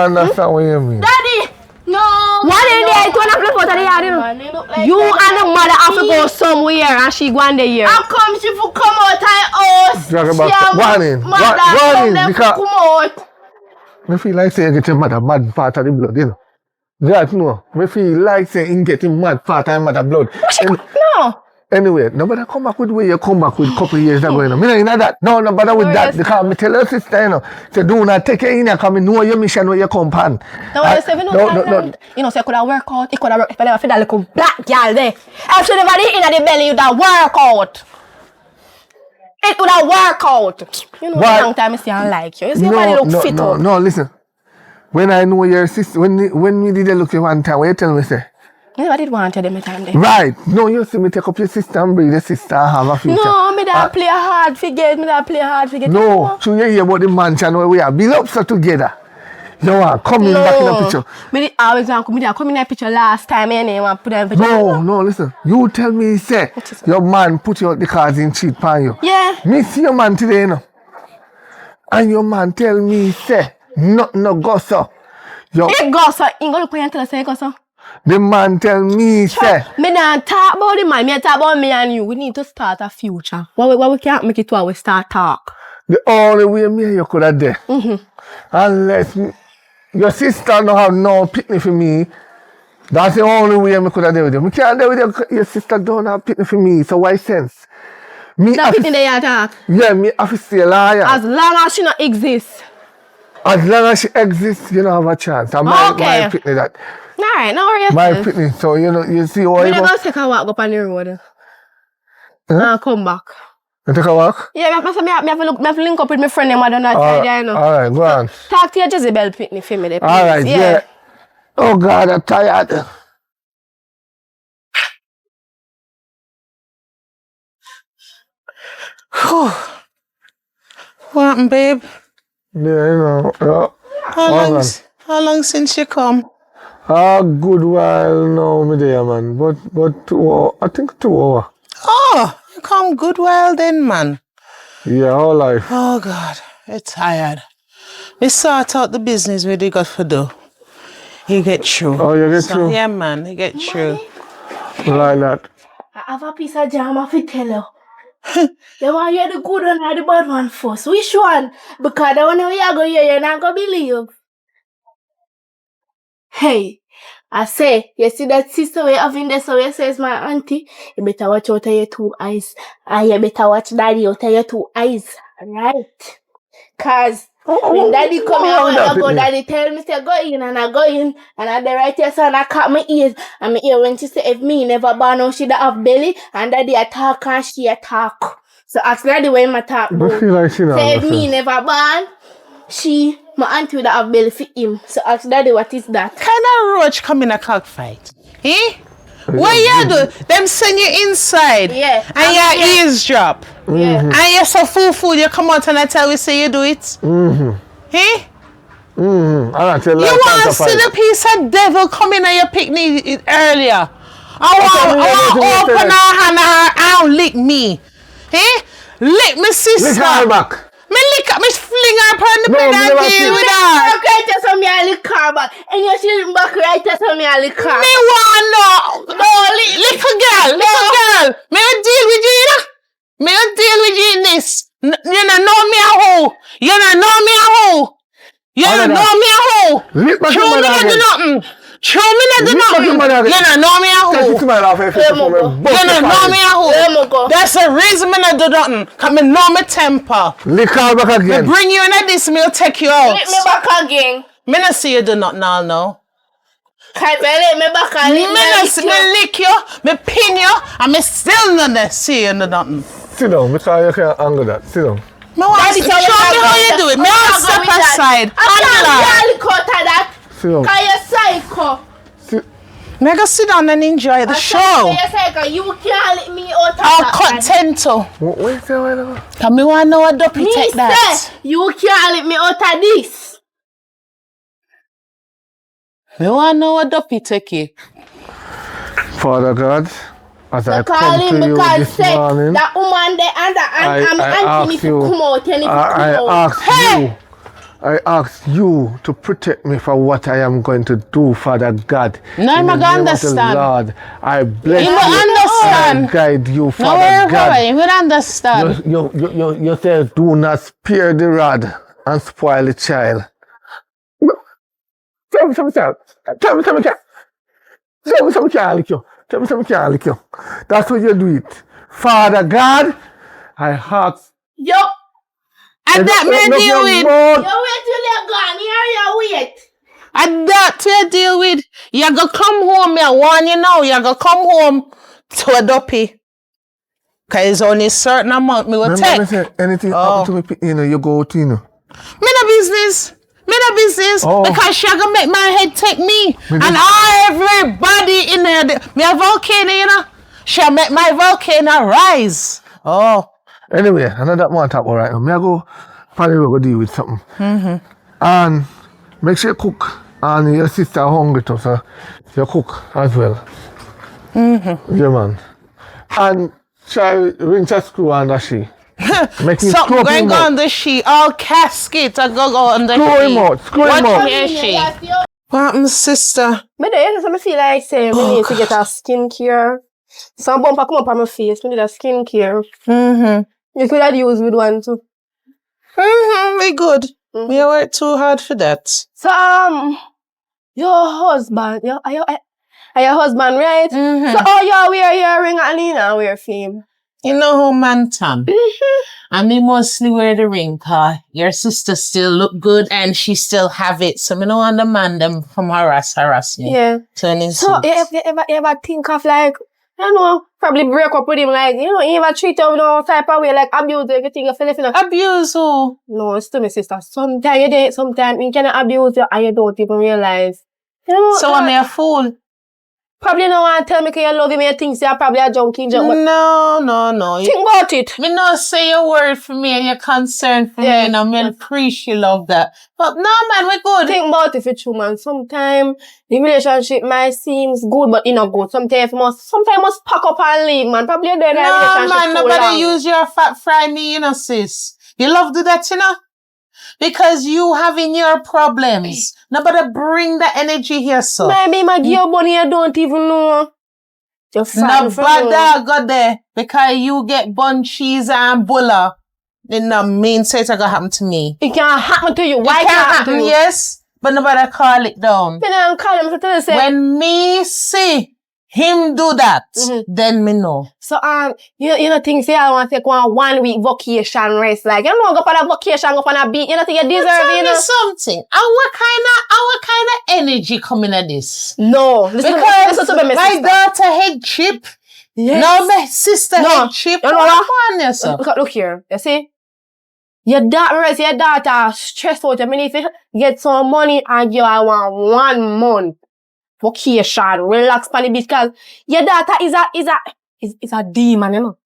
understand what you mean. Daddy! No! One day the two of us out of the yard. You and the mother have to go somewhere and she go on the year. How come she will come out of her house? Warning. Because I feel like saying you get your mother mad part of the blood, you know. That no. I feel like saying you get him mad part of your mother blood. No. Anyway, nobody come back with the way you come back with a couple of years ago, you know. Me know that. No, nobody with that. Because I tell your sister, you know, say do not take it in here because I know your mission where you come upon. No, you know, say it could have worked out. It could have worked if I never feel that little black girl there. If she never did in the belly, it would have worked out. It would have worked out. You know, a long time I see I like you. You see your body look fit up. No, listen. When I know your sister, when we did a look at one time, what you tell me, say? You never did want to them time there. Right. No, you see me take up your sister and bring the sister and have a future. No, me don't play hard forget. Me don't play hard forget. No, so you hear about the mansion where we are built up so together. You want coming back in the picture. Me always want to come in the picture last time and then want put them picture. No, listen. You tell me, say, your man put you out the cards in cheat pan you. Yeah. Me see your man today, you know. And your man tell me, say, nothing no go so. It go so. You go look and tell us say go so. The man tell me, say. Me not talk about the man. Me talk about me and you. We need to start a future. What we can't make it to we start talk. The only way me and you could have done. Unless your sister don't have no picnic for me. That's the only way I could have done with you. I can't do with you. Your sister don't have picnic for me. So why sense? Me that picnic they attack? Yeah, me have to stay liar. As long as she not exists. As long as she exists, you don't have a chance. And my picnic that. Alright, no worries. My picnic. So you know, you see what you go take a walk up on the road. And come back. You take a walk? Yeah, I have to link up with my friend and I don't know there, you know. Alright, go on. Talk to your Jezebel picnic for me there, please. Alright, yeah. Oh God, I'm tired. What happened, babe? Yeah, you know. How long since you come? A good while now, me there, man. But 2 hours. I think 2 hours. Oh, you come good while then, man. Yeah, all life. Oh, God. You're tired. We sort out the business we got for do. You get through. Oh, you get through? Yeah, man. You get through. Like that. I have a piece of jam I fi tell you. You want to hear the good one or the bad one first? Which one? Because the one we are going to hear, you're not going to believe. Hey, I say, you see that sister we have in there, so you say it's my auntie, you better watch out of your 2 eyes. And you better watch daddy out of your 2 eyes. Right? Cause when daddy come here, I go, daddy tell me, say, go in, and I go in, and I the right here, so I cut my ears. And my ear when she say, if me never born, now she da have belly, and daddy attack and she attack. So ask daddy when my talk. I feel like she say, if me never born, my auntie would have belly for him. So ask daddy, what is that? Kind of roach come in a cockfight? Eh? What you do? Them send you inside. Yeah. And you eavesdrop. Yeah. And you're so fool, you come out and I tell we say you do it. Eh? I tell you want to see the piece of devil coming at your picnic earlier. I want to open her hand and lick me. Eh? Lick my sister. Lick her back. Me lick up, me fling her upon the bed and deal with her. Right to some me a lick her back. And you should back right to some me a lick her. Me want no. Little girl. Me a deal with you, you know? Me a deal with you in this. You don't know me a hoe. You don't know me a hoe. You don't know me a hoe. Show me not do nothing. Show me not do nothing. You don't know me a hoe. You don't know me a hoe. That's the reason me not do nothing. Cause me know me temper. Lick her back again. Me bring you in this, me will take you out. Lick me back again. Me not see you do nothing all now. Can't let me back and Me lick you, me pin you, and me still not see you nothing. Sit down, because you can't angle that. Sit down. Me want to show me how you do it. Me want step aside. I can't cut that. Sit down. Can you psycho? Me go sit down and enjoy the show. You can't let me out of I'll that. cut tento. What you say right now? Cause me want know what dopey take that. You can't let me out of this. Me want know what dopey take it. Father God, as I Call come him to you because this say morning, that woman there and I'm asking if you come out and if you come out. I ask you to protect me for what I am going to do, Father God. No, I'm not gonna understand. Lord, I bless You you. will understand. I guide you, No, Father God. you will understand. You say, do not spare the rod and spoil the child. Tell me, that's what you do it. Father God, I ask. Yo, And that me deal with. you wait till you're gone. Here you wait. And that to deal with. You go come home, me warn you now. You go come home to a dopey. Cause it's only a certain amount me will take. Say, anything happen to me, you go to, Me no business. Because she gonna make my head take me. And everybody in there. Me a volcano, She make my volcano rise. Oh. Anyway, another one talk about right now. Me I go probably go deal with something. And make sure you cook. And your sister hungry too, so you cook as well. Yeah, man. And try rinse a screw under she. Something going on the sheet, all casket I go on the sheet. Screw him out. What happened, sister? Me there, I feel like say me need to get a skincare. Some bumper come up on my face, me need a skincare. You could have used with one too. We good. We work too hard for that. So your husband, your husband, right? So you wear your ring and Lena wear fame. You know who man Tom? I mean mostly wear the ring cause your sister still look good and she still have it. So me no want the man them from harass me. Yeah. Turning so if you ever think of like, I know, probably break up with him like, you know, you ever treat him no type of way, like abuse everything you feel, you know. Abuse who? No, it's to me sister. Sometimes you did, sometimes you cannot abuse you and you don't even realize. You know, so I'm a fool. Probably no one tell me you love him and think you're probably a junkie. No. Think about it. Me no say a word for me and you're concerned for me and I'm appreciate love that. But no man, we good. Think about it for true man. Sometimes the relationship might seems good but it not good. Sometimes must pack up and leave man. Probably you're there in a relationship man, too nobody long. use your fat fry me, you know, sis. You love do that, you know? Because you having your problems. Nobody bring the energy here, so. Maybe my girl bunny you don't even know. Nobody go there. Because you get bun cheese and bulla. It no mean say it's gonna happen to me. It can't happen to you. Why it can't happen to you? Yes. But nobody call it down. Then I call him to tell you say. When me see him do that, then me know. So you know think say I want to take 1 week vacation rest. Like you know go on a vacation, go on a beach, you know think you deserve it. Tell me something. Our kind of energy coming at this. No, because my daughter head chip. Yes. No, my sister head chip. You know what? Look here, you see? Your daughter stressed out. I mean, if you get some money and you want 1 month vacation, relax on the beach, because your daughter is a demon, you know.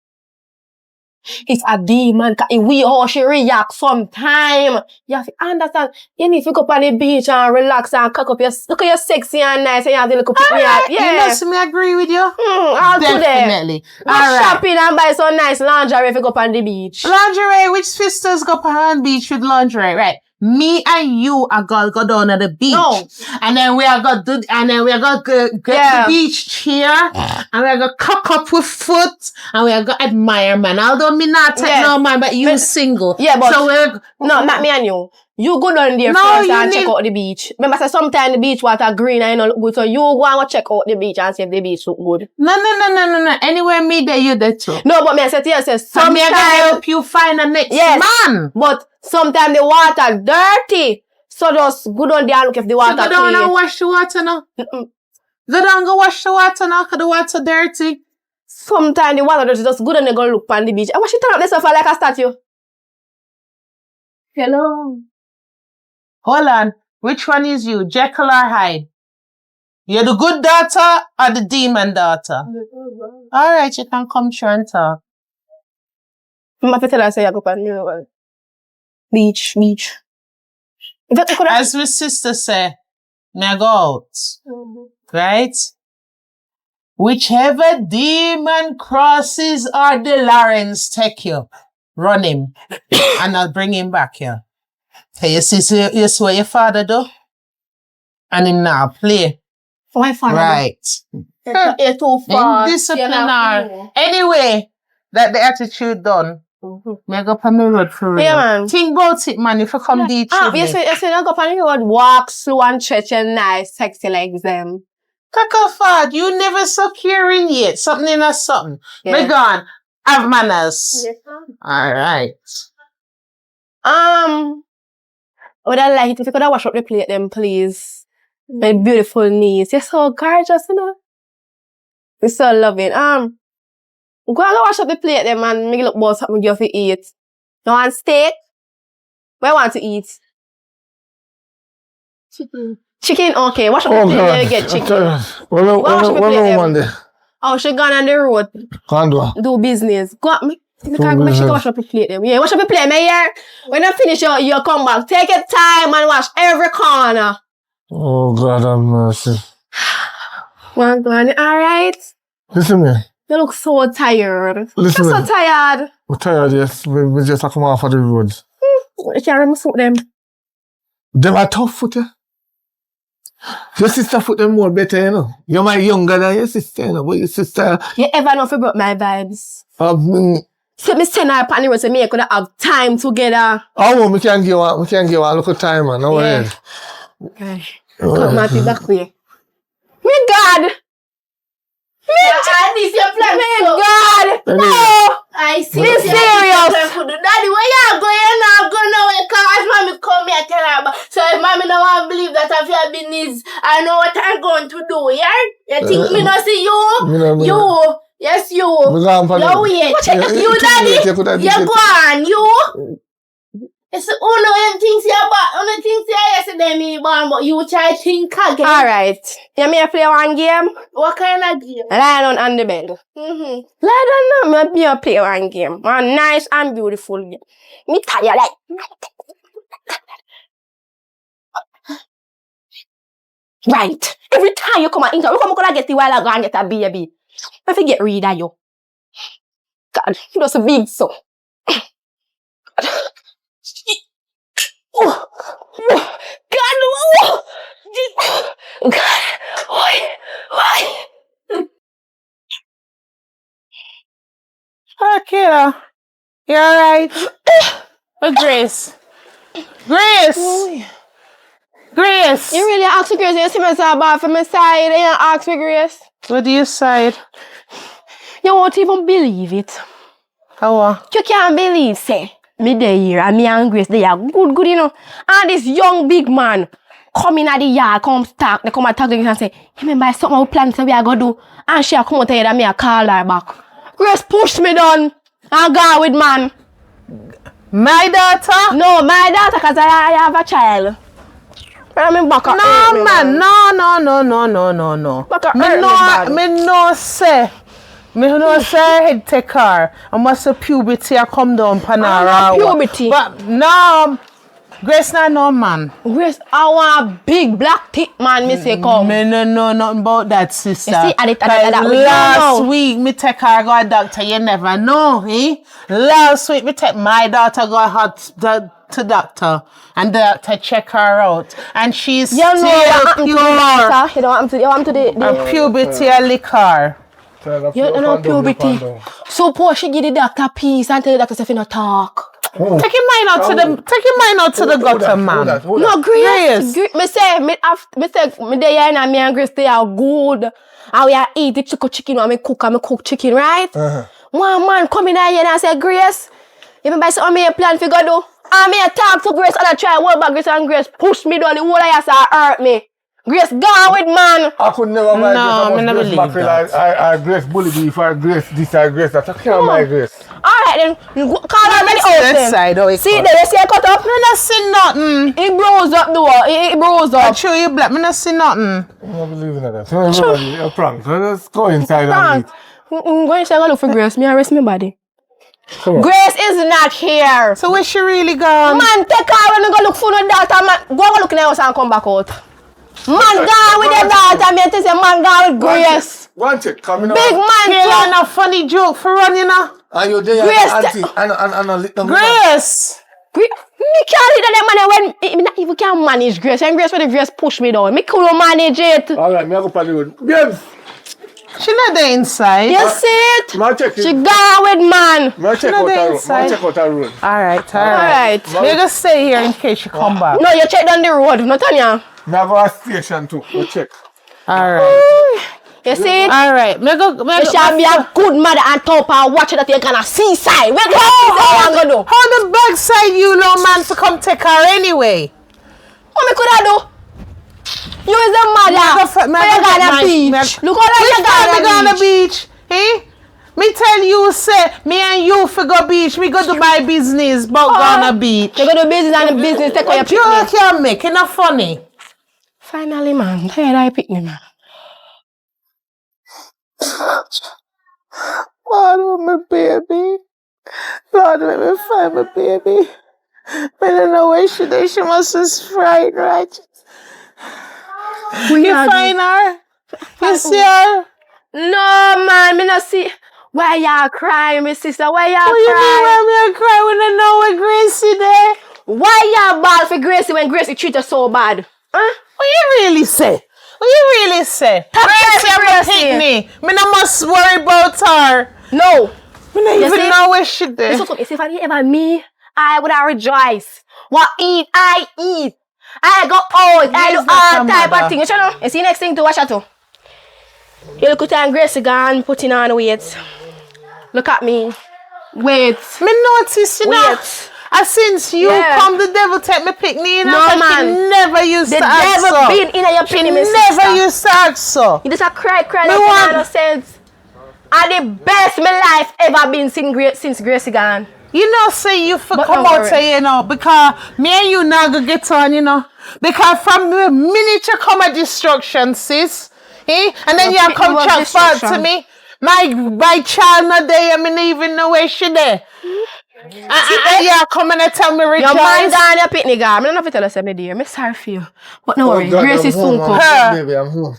It's a demon. We how she react sometime. You have to understand. You need to go up on the beach and relax and cock up your look at your sexy and nice and you have to look up yeah. You know, so me agree with you. All definitely. Go shopping and buy some nice lingerie if you go up on the beach. Lingerie, which sisters go up on the beach with lingerie, right? Me and you are gonna go down at the beach. No. And then we are gonna get the beach chair and we are gonna cock up with foot and we are gonna admire man. Although me not take no man, but you single. Yeah, but so we're not me and you. You go down there first and check out the beach. Remember, say sometimes the beach water green and you know look good, so you go and check out the beach and see if the beach look good. No. Anywhere me there, you there too. No, but me I say to you, say so me I gonna help you find a next man. But sometimes the water dirty. So just go down there and look if the water clean. So go down and wash the water now? Go down, go wash the water now, cause the water dirty. Sometimes the water just good and they go look on the beach. I watch you turn up this stuff like a statue. Hello. Hold on. Which one is you, Jekyll or Hyde? You're the good daughter or the demon daughter? Alright, you can come through and talk. I'm going to tell her say I go on the beach. As my sister say, may I go out. Right? Whichever demon crosses or the Lawrence take you, run him. And I'll bring him back here. Hey, you see what your father do? And him now play. Why father? Right. You're too far. Disciplinary. Anyway, that the attitude done. May I go up on the road for real. Yeah, man. Think about it, man, if you come beach with me. Yes, I go up on the road, walk slow and stretch and nice, sexy like them. Kakafad, you never so caring yet. Something in us something. Yeah. Me gone. Have manners. Yes, Alright. Would I like it if you could have wash up the plate them, please? My beautiful niece. You're so gorgeous, you know. You're so loving. Go and wash up the plate them and make it look about something you have to eat. You want steak? What you want to eat? Chicken? Okay. Wash up the plate and you get chicken. Oh, she gone on the road. Do business. Go up. She can wash up the plate them. Yeah, wash up the plate, me here. When you finish, you come back. Take your time and wash every corner. Oh, God have mercy. One, alright? Listen me. You look so tired. Listen You're so tired. I'm tired, yes. We just come off of the road. You can't remember foot them. Them are tough foot, yeah. Your sister foot them more better, you know. You're my younger than your sister, you know. But your sister... You ever know if you broke my vibes? So me send her up on the road so me could have time together. Oh, we can give one look time, man. No worries. Okay. Come on, back way. Me God! This your plan. God! No! I see. Be serious. Daddy, where you going now? Go nowhere. Cause mommy come here tell her about. So if mommy don't want to believe that I feel business, I know what I'm going to do. Yeah? You think me not see you? You. Yes, you. You wait. You daddy. You go on. You. It's only things you about. Only things you yesterday me born, but you try to think again. Alright. You may play one game? What kind of game? Lie down on the bed. Lie down now. Me play one game. One nice and beautiful game. Me tired like. Right. Every time you come and enter, you come and get the while I go and get a baby. I forget read of you. God, you just a big so. God, why? Okay, you alright? Grace. Grace! Grace! You really ask for Grace? You see me so bad for my side and you ask for Grace? What do you side? You won't even believe it. How? You can't believe, say. Me there here and me and Grace, they are good, you know. And this young big man come in at the yard, come talk, they come and talk to Grace and say, you remember something we plan to we are going to do? And she come out here and me a call her back. Grace pushed me down and gone with man. My daughter? No, my daughter, because I have a child. I'm back up. No, man, no. Back up. Me no say head take her. I must have puberty I come down panara. Puberty. But no, Grace not no man. Grace, I want a big black thick man, me say come. Me no know nothing about that, sister. You see, last week me take her go a doctor, you never know, eh? Last week me take my daughter go to doctor and the doctor check her out and she's still pure. You don't want to the puberty a liquor. You don't know puberty. So poor she give the doctor peace and tell the doctor if you not talk. Oh. Take your mind out to the gutter, man. No, Grace. Me say me there and me and Grace they are good. And we are eat the chicken and me cook chicken, right? One man come in here and say, Grace, you remember something me plan for go do? And me talk to Grace and I try work back Grace and Grace push me down the whole house and hurt me. Grace gone with man. I could never my No, Grace. I never Grace believe Mackerel, that. I Grace Bully Beef, I Grace this, I Grace that. I can't my Grace. Alright then, call her Let me the see house that then. side, how it See cut. there, you see I cut up? Me not see nothing. It bruised up though. It bruised I up. show you black. Me not see nothing. I'm not believing in that. So everybody, a prank. So let's go inside and eat. Go inside and look for Grace. Me arrest me body. Come on. Grace is not here. So where she really gone? Man, take her when you go look for no daughter. Man, go look in the house and come back out. Man gone with the daughter. Me tell you, man gone with Grace. Go and check. Come in. Big man Here too. on a funny joke for run, you know. And you're there, Grace, auntie, and a little Grace. Me can't leave them man when me not even can manage Grace. And Grace when the Grace push me down. Me couldn't manage it. Alright, me I go on the road. Babes! She not there inside. You see it? Me I check She it. gone with man. Me I check No, out they the road. Me I inside. check out the road. Alright. Alright. We just stay here in case she come back. No, you check down the road. No, Tanya. Me I go to station too. Go check. Alright. You see it? Alright. You shall be a good mother and top and watch it that you can seaside. Where the hell is going to do? How the backside you know man to come take her anyway? What me could I do? You is the mother. Where you gonna beach? Look how Which you time we gonna gonna beach? Eh? Me tell you say, me and you for go beach. We go to my business, but gonna beach. You go to business and the business take away your You picnic. can't make it not funny. Finally, man. Tired I picnic, man. Lord, my baby. Lord, let me find my baby. I don't know where she is. She must be frightened, right? You find her? You see her? No, man. Me not see. Why y'all crying, my sister? Why y'all What you mean crying? why me cry when I know where Gracie there? Why y'all ball for Gracie when Gracie treat her so bad? Huh? What you really say? What you really say? Gracie, I'm a picnic. Me not must worry about her. No. Me not You even see? know where she there. Listen to me. If I ever me, I would have rejoice. What eat, I eat. I go out. I do all type of things. You know? You see next thing to watch out to. You look at Gracie gone, putting on weight. Look at me. Wait. Me notice, you know. Wait. And since you Yeah. come, the devil take me picnic. You know, No, and man. She never used The to ask devil so. been in your She picnic, my never sister. used to ask so. You just a cry Me like want- no sense. And the best my life ever been since Gracie gone. You know, say you for But come don't out worry. here, you know, because me and you now go get on, you know. Because from the minute you come at destruction, sis, eh? And then Your you picnic come was chat back to destruction. me. My child not there, I mean, even know where she there. And you come and tell me rejoice. Your man gone, your picnic gone. I don't know if you tell us every day. I'm sorry for you. But no worry, God, Gracie I'm soon home, come. Her. Baby, I'm home.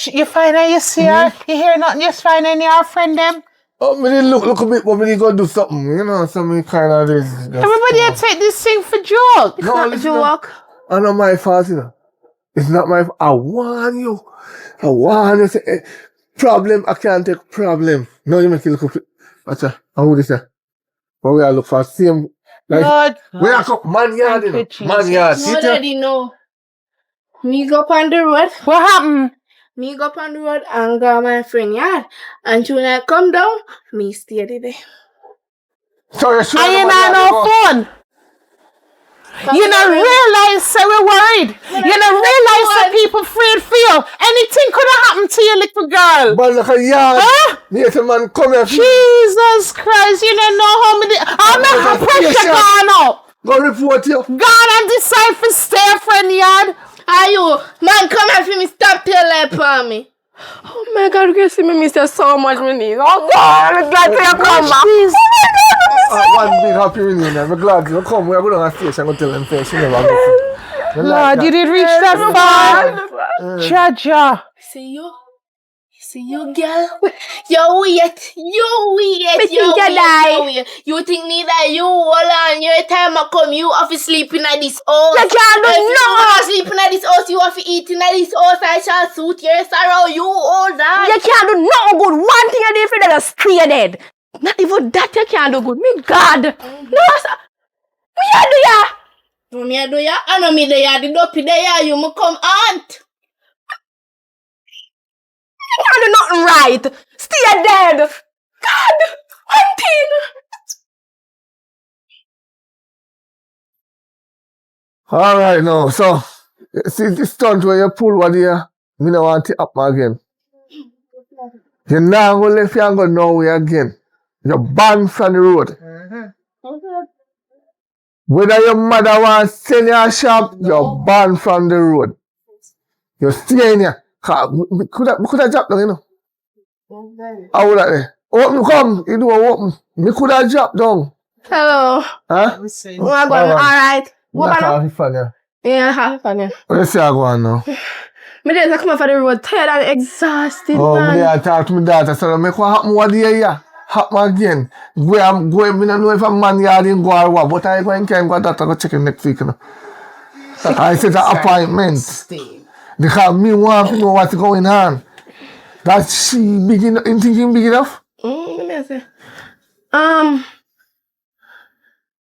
You find her, you see her, you hear nothing, just find any of her friend them. Oh, me did look a bit, but me did go do something. You know, something kind of this. Everybody take this thing for joke. No, Not listen, joke. I know my fault, you know. It's not my fault. I warn you. I warn you. Say, problem, I can't take problem. No, you make it look up. Watch out. How this say? But we are look for same. Like, Lord, we are come, man yard, you know. Thank you, Man yard. No, See it? daddy, no. Me go up on the road. what happened? Me go up on the road and go my friend yard. And when I come down, me stay there. So you're sure I ain't nobody on had no to go? phone. You don't realize say we're worried. You don't realize that people afraid for you. Anything could have happened to your little girl. But look at yard. Huh? Yes, man, come here. Jesus Christ, you don't know how many pressure gone up. Go report you. God and decide for stay friend yard. Are you? Man, come here for me. Stop your life for me. Oh my God, Gracie, me miss you so much, me need. Oh God, I'm glad you come back. Please. One big happy reunion. I'm glad you come. We're going to station and tell them face. She never go. Lord, you did reach that far. Jaja. See you, girl. You wait. Me think you die. You think me that you hold on your time I come, you have to sleep in this house. You can't do If you no. have to sleep in this house, you have to eat in this house. I shall suit your sorrow. You hold on. You can't do no good. One thing I did for that is stay dead. Not even that you can't do good. Me God. No, sir. Me a do ya. No, me a do ya. I know me do ya. The dopey do ya. You me come aunt. You can't do nothing right. Stay dead. God. One thing. All right, now. So, See this stunt where you pull what here, me no want it up again. You now go left you and go nowhere again. You're banned from the road. Whether your mother wants to send you a shop, you're banned from the road. You're staying here. Could have dropped down, you know. How would I? Open, come. You do open. Me could have dropped down. Hello. Huh? Alright. What about half fun, yeah. Yeah, half fun, yeah. What you say I go on now? Me days I come off of the road tired and exhausted, man. Me I talk to my daughter, so make what happen what day here. Happen again. I'm going, me don't know if a man yard in go or what, but I go and can go that I go check in next week, you know. I set an appointment. Because me want to know what's going on. That she big enough, thinking big enough? Let me say.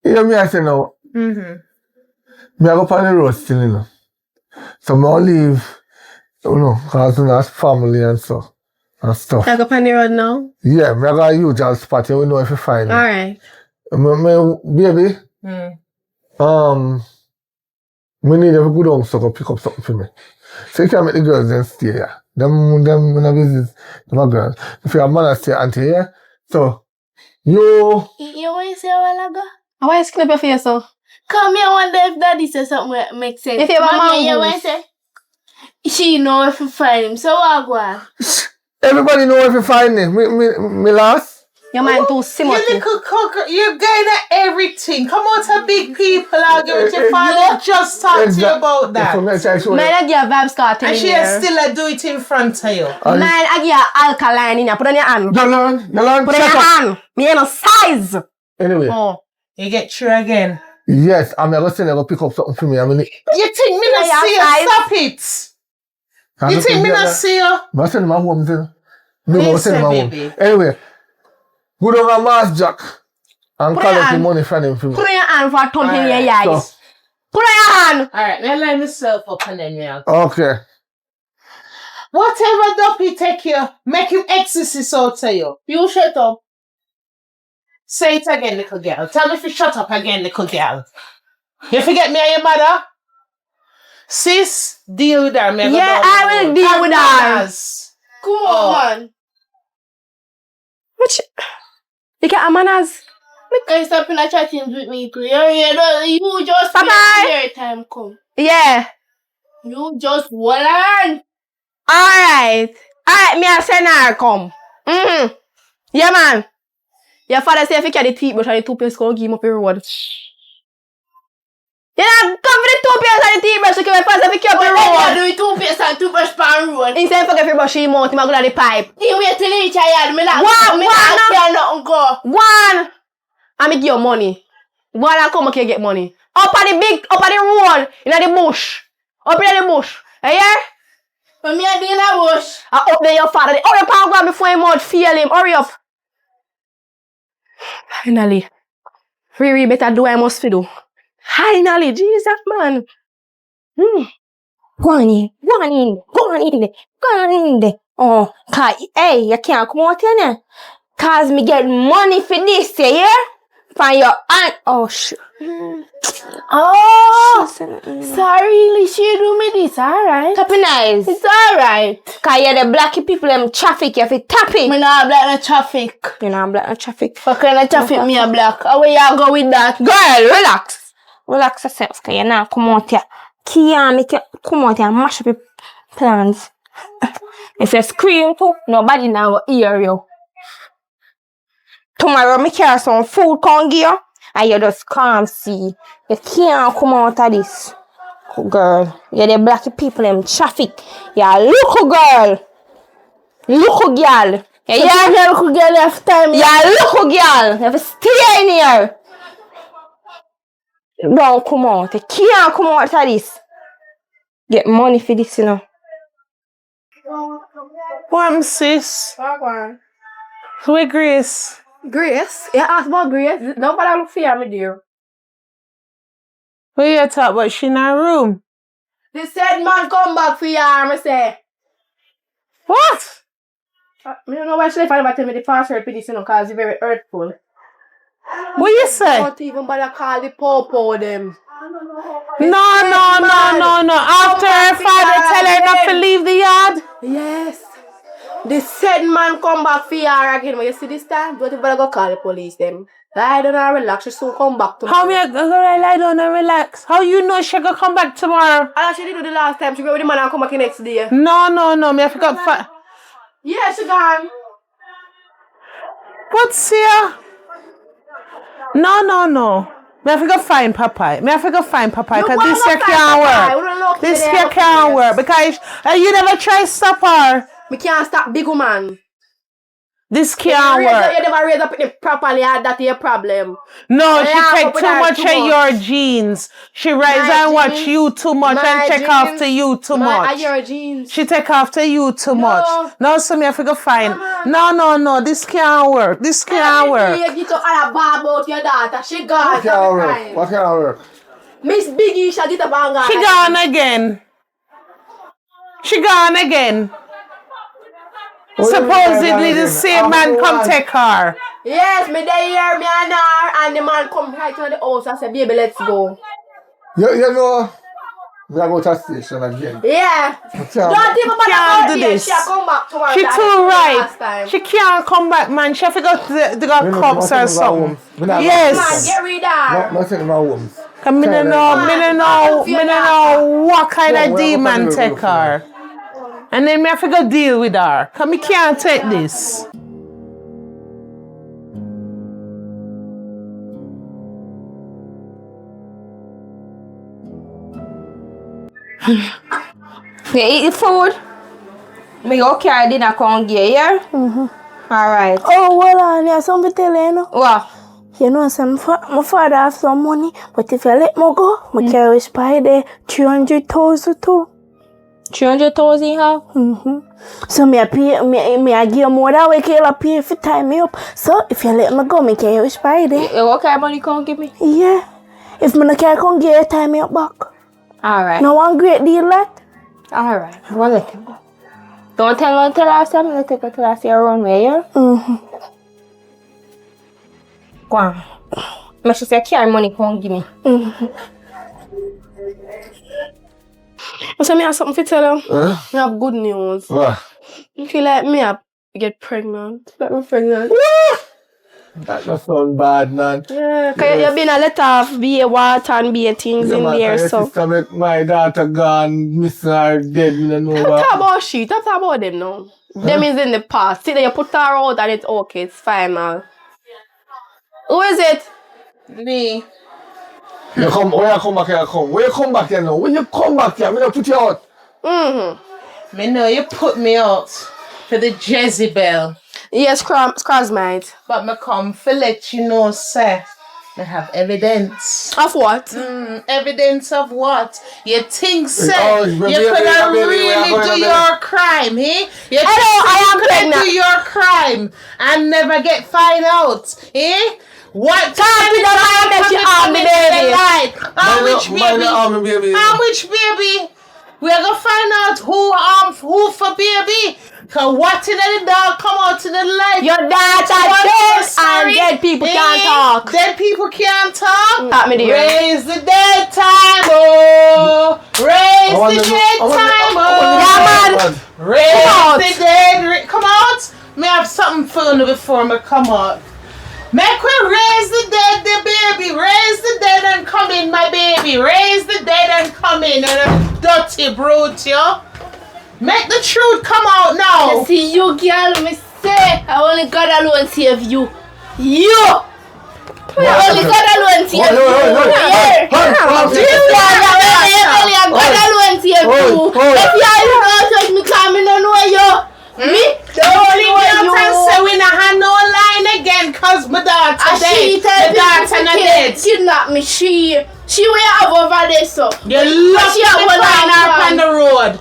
Yeah, me I say now. Me I go on the road still, you know. So me I'll leave, you know, because you know, that's family and so and stuff. I go on the road now? Yeah, me I got a usual spot, you know if you find it. Alright. Baby, me need you to go down so go pick up something for me. So you can make the girls then stay here. Them when I visit them girls. If you have man stay until here. So you want to say a while ago? Why you skin up your face so? Come here, I wonder if daddy says something that makes sense. If you have a man, you want to say? She know if you find him, so what go on? everybody know if you find him. Me last. Your man too simple. You little cocker, you're going at everything. Come on to big people arguing with your father. Just talk to you about that. Man, I give a vibes card and she still do it in front of you. Man, I give a alkaline in here. Put on your hand. Don't Put on your hand. Me ain't no size. Anyway. You get through again. Yes, I'm going to send you to pick up something for me. You think me not see you? Stop it. You think me not see you? I'm send my home. No, send my home. Anyway. Go down a Mass Jack and collect the money from him for me. Put on your hand for a thump in your eyes. So. Put on your hand. Alright, let me line myself up and then yeah. Okay. Whatever dopey take you, make him exorcist out of you. You shut up. Say it again, little girl. Tell me if you shut up again, little girl. You forget me and your mother? Sis, deal with her. Yeah, I will deal with her. Come on, man. Which... You get manners. You can't stop in a chatting with me too. You just wait your time come. Yeah. You just hold on. Alright, me a send her come. Yeah, man. Your father say if you carry the toothbrush and the toothpaste, go give him up your road. You know, come for the toothpaste and the toothbrush, so my father if you carry up your road. You do toothpaste and toothbrush pan road. Instead of forget to brush your mouth, you go to the pipe. You wait till you reach a yard. Me not nothing go. One. I make you money. One and come here get money. Up at the road, in the bush. Up in the bush. You hear? But me a be in a bush. Up there your father. Hurry up and grab before him out feel him. Hurry up. Finally. Riri better do I must do. Finally, Jesus man. Go on in. Oh, hey, you can't come out here now. Cause me get money for this, you hear? From your aunt. Oh, shit. Oh, sorry, she do me this, alright. Tappy nice. It's alright. Cause you're the black people, them traffic, you have to tap it. Me not black no traffic. You know, black no traffic. What kind of traffic me a black? How you go with that? Girl, relax. Relax yourself, cause you now come out here. Can't make you come out here and mash up your plans. If you scream too, nobody now will hear you. Tomorrow, me carry some food come give you, and you just come see. You can't come out of this. Girl, you're the black people in traffic. You're a local girl. Local girl. You're a local girl after time. You're a local girl. You have to stay in here. Don't come out. You can't come out of this. Get money for this, you know. What, sis? Where Grace? Grace? You asked about Grace? Nobody look for you, my dear. What you talk about? She in her room. They said man come back for you, I say. What? I don't know why she find about tell me the password for this, you know, because it's very hurtful. What you say? Don't even bother call the popo them. No. After her father tell her not to leave the yard. Yes. The said man come back for her again. When you see this time, don't you better go call the police them. Lie down and relax. She soon come back tomorrow. How me gonna lie down and relax? How you know she gonna come back tomorrow? And she did do the last time. She go with the man and come back the next day. No. Me I forgot. Yeah, she gone. What's here? No. Me have to go find Papa. Because this here can't work. This here can't work because you never try stop her. Me can't stop big woman. This can't work. You never raise up it properly. That's your problem. No, she take too much of your genes. She rise and watch you too much and check after you too much. Your genes. She take after you too much. No, so me have to go find. No. This can't work. This can't work. You get to all about your daughter. She gone. What can't work? Miss Biggie, she get a bang. She gone again. Supposedly the same man come take her. Yes, me they hear me and her, and the man come right to the house and say, baby, let's go. You know, we are going to the station again. Yeah. Don't even bother do this. She come back tomorrow. She too right. She can't come back, man. She have to go to the cops or something. Yes. Man, get rid of her. Nothing about women. Cause me don't know what kind of demon take her. And then me have to go deal with her. Cause me can't take this. You eat the food? Me go carry dinner come get yeah? Alright. Oh, well, on, there's something to tell you, know. What? You know, my father have some money, but if you let me go, I carry spy there 300,000 too. 300,000 how? So me I give more that way Kayla pay for time me up. So if you let me go, me carry spy there. What kind of money come give me? Yeah. If me no carry come get your time me up back. Alright. No one great deal that. Alright. Well, let him go. Don't tell her till last time. Let's take her till last year around where you? Go on. I should say carry money come give me. So me have something to tell you. I have good news. What? You feel like me I get pregnant. Like me pregnant. That just sound bad, man. Yeah, because you've been a let off be a water and be a things in there, so. Sister make my daughter gone, miss her dead, me don't know what. Talk about shit. Talk about them now. Them is in the past. See that you put her out and it's okay. It's fine now. Who is it? Me. When you come back here, When you come back here now? When you come back here, I'm going to put you out. Me know you put me out for the Jezebel. Yes, Scrasmite. But me come for let you know, sir. I have evidence. Of what? Evidence of what? You think, sir? You could baby, really do your crime, eh? You I am pregnant. do your crime and never get found out, eh? What time is which baby? We are gonna find out who for baby. Cause what in the dog come out to the light? Your daughter dead and dead people can't talk. Dead people can't talk. Talk me there. Raise the dead time, oh. Raise the dead time, oh. Raise the dead. Come out. May I have something for you before me come out. Make we raise the dead, the baby. Raise the dead and come in, my baby. Raise the dead and come in, dirty brute, yo. Make the truth come out now. You see, you girl, me say, I only God alone save you. You! Only God alone save you. God alone save you. If you don't touch me, come in and know you. Me? The only daughter say we not have no line again cause my daughter dead. The daughter not dead. Kidnap me, she will have over there, so. You lucky to find her on the road.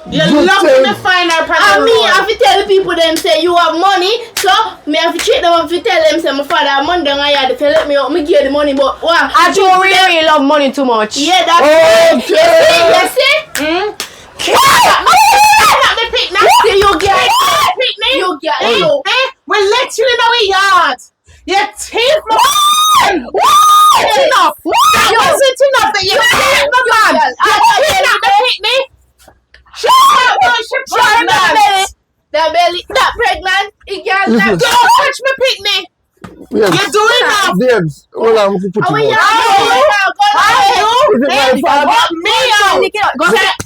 You lucky to find her on the road. And me have to tell the people them say you have money, so me have to treat them, have to tell them say my father have money down here if you let me out, me give the money, but what? I don't really love money too much. Yeah, that's you see? You get you get you. We'll let you in our yard. Your teeth. Enough. That wasn't enough. Don't touch me picnic. You're doing enough. Babes, hold on, we can put you out.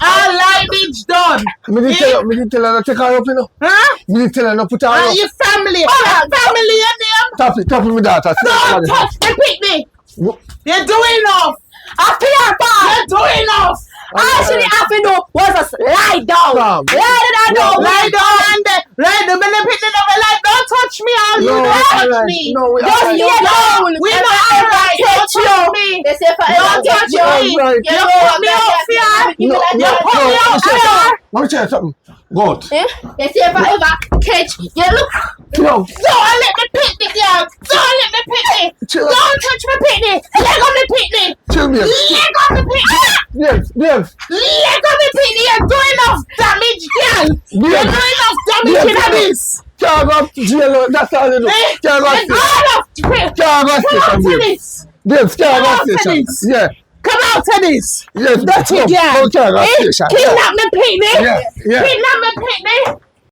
All lineage done. Me didn't tell her to take her up, you know. Huh? Me didn't tell her to put her up. Your family. Family and them. Tap me daughter. Don't touch me picnic. You're doing enough. You're doing enough. All she have to do was just lie down. Lie down. Lie down and then lie down. When picnic of a life, don't touch me. You don't touch me. No, we Just are lay down. We not alright. Don't touch me. They say Don't forever touch you. me. right. You put me out here. No, You put me out here. let me tell you something. Go out. They say forever catch you. Look. Yo, Don't let me picnic, y'all. Don't let me picnic. chill. Don't touch my picnic. Leg on me picnic. Chill, babes. Leg on me picnic. Babes. Leg on me picnic. You're doing enough damage, girl. You're doing enough damage in this. Can't go to jail. That's all you do. Can't go to station. Can't go to station, babes. Babes, can't go to station. Yeah. Come out of this. Yes, Dirty girl. Can't go to station. Kidnap me picnic. Yeah. Kidnap me picnic.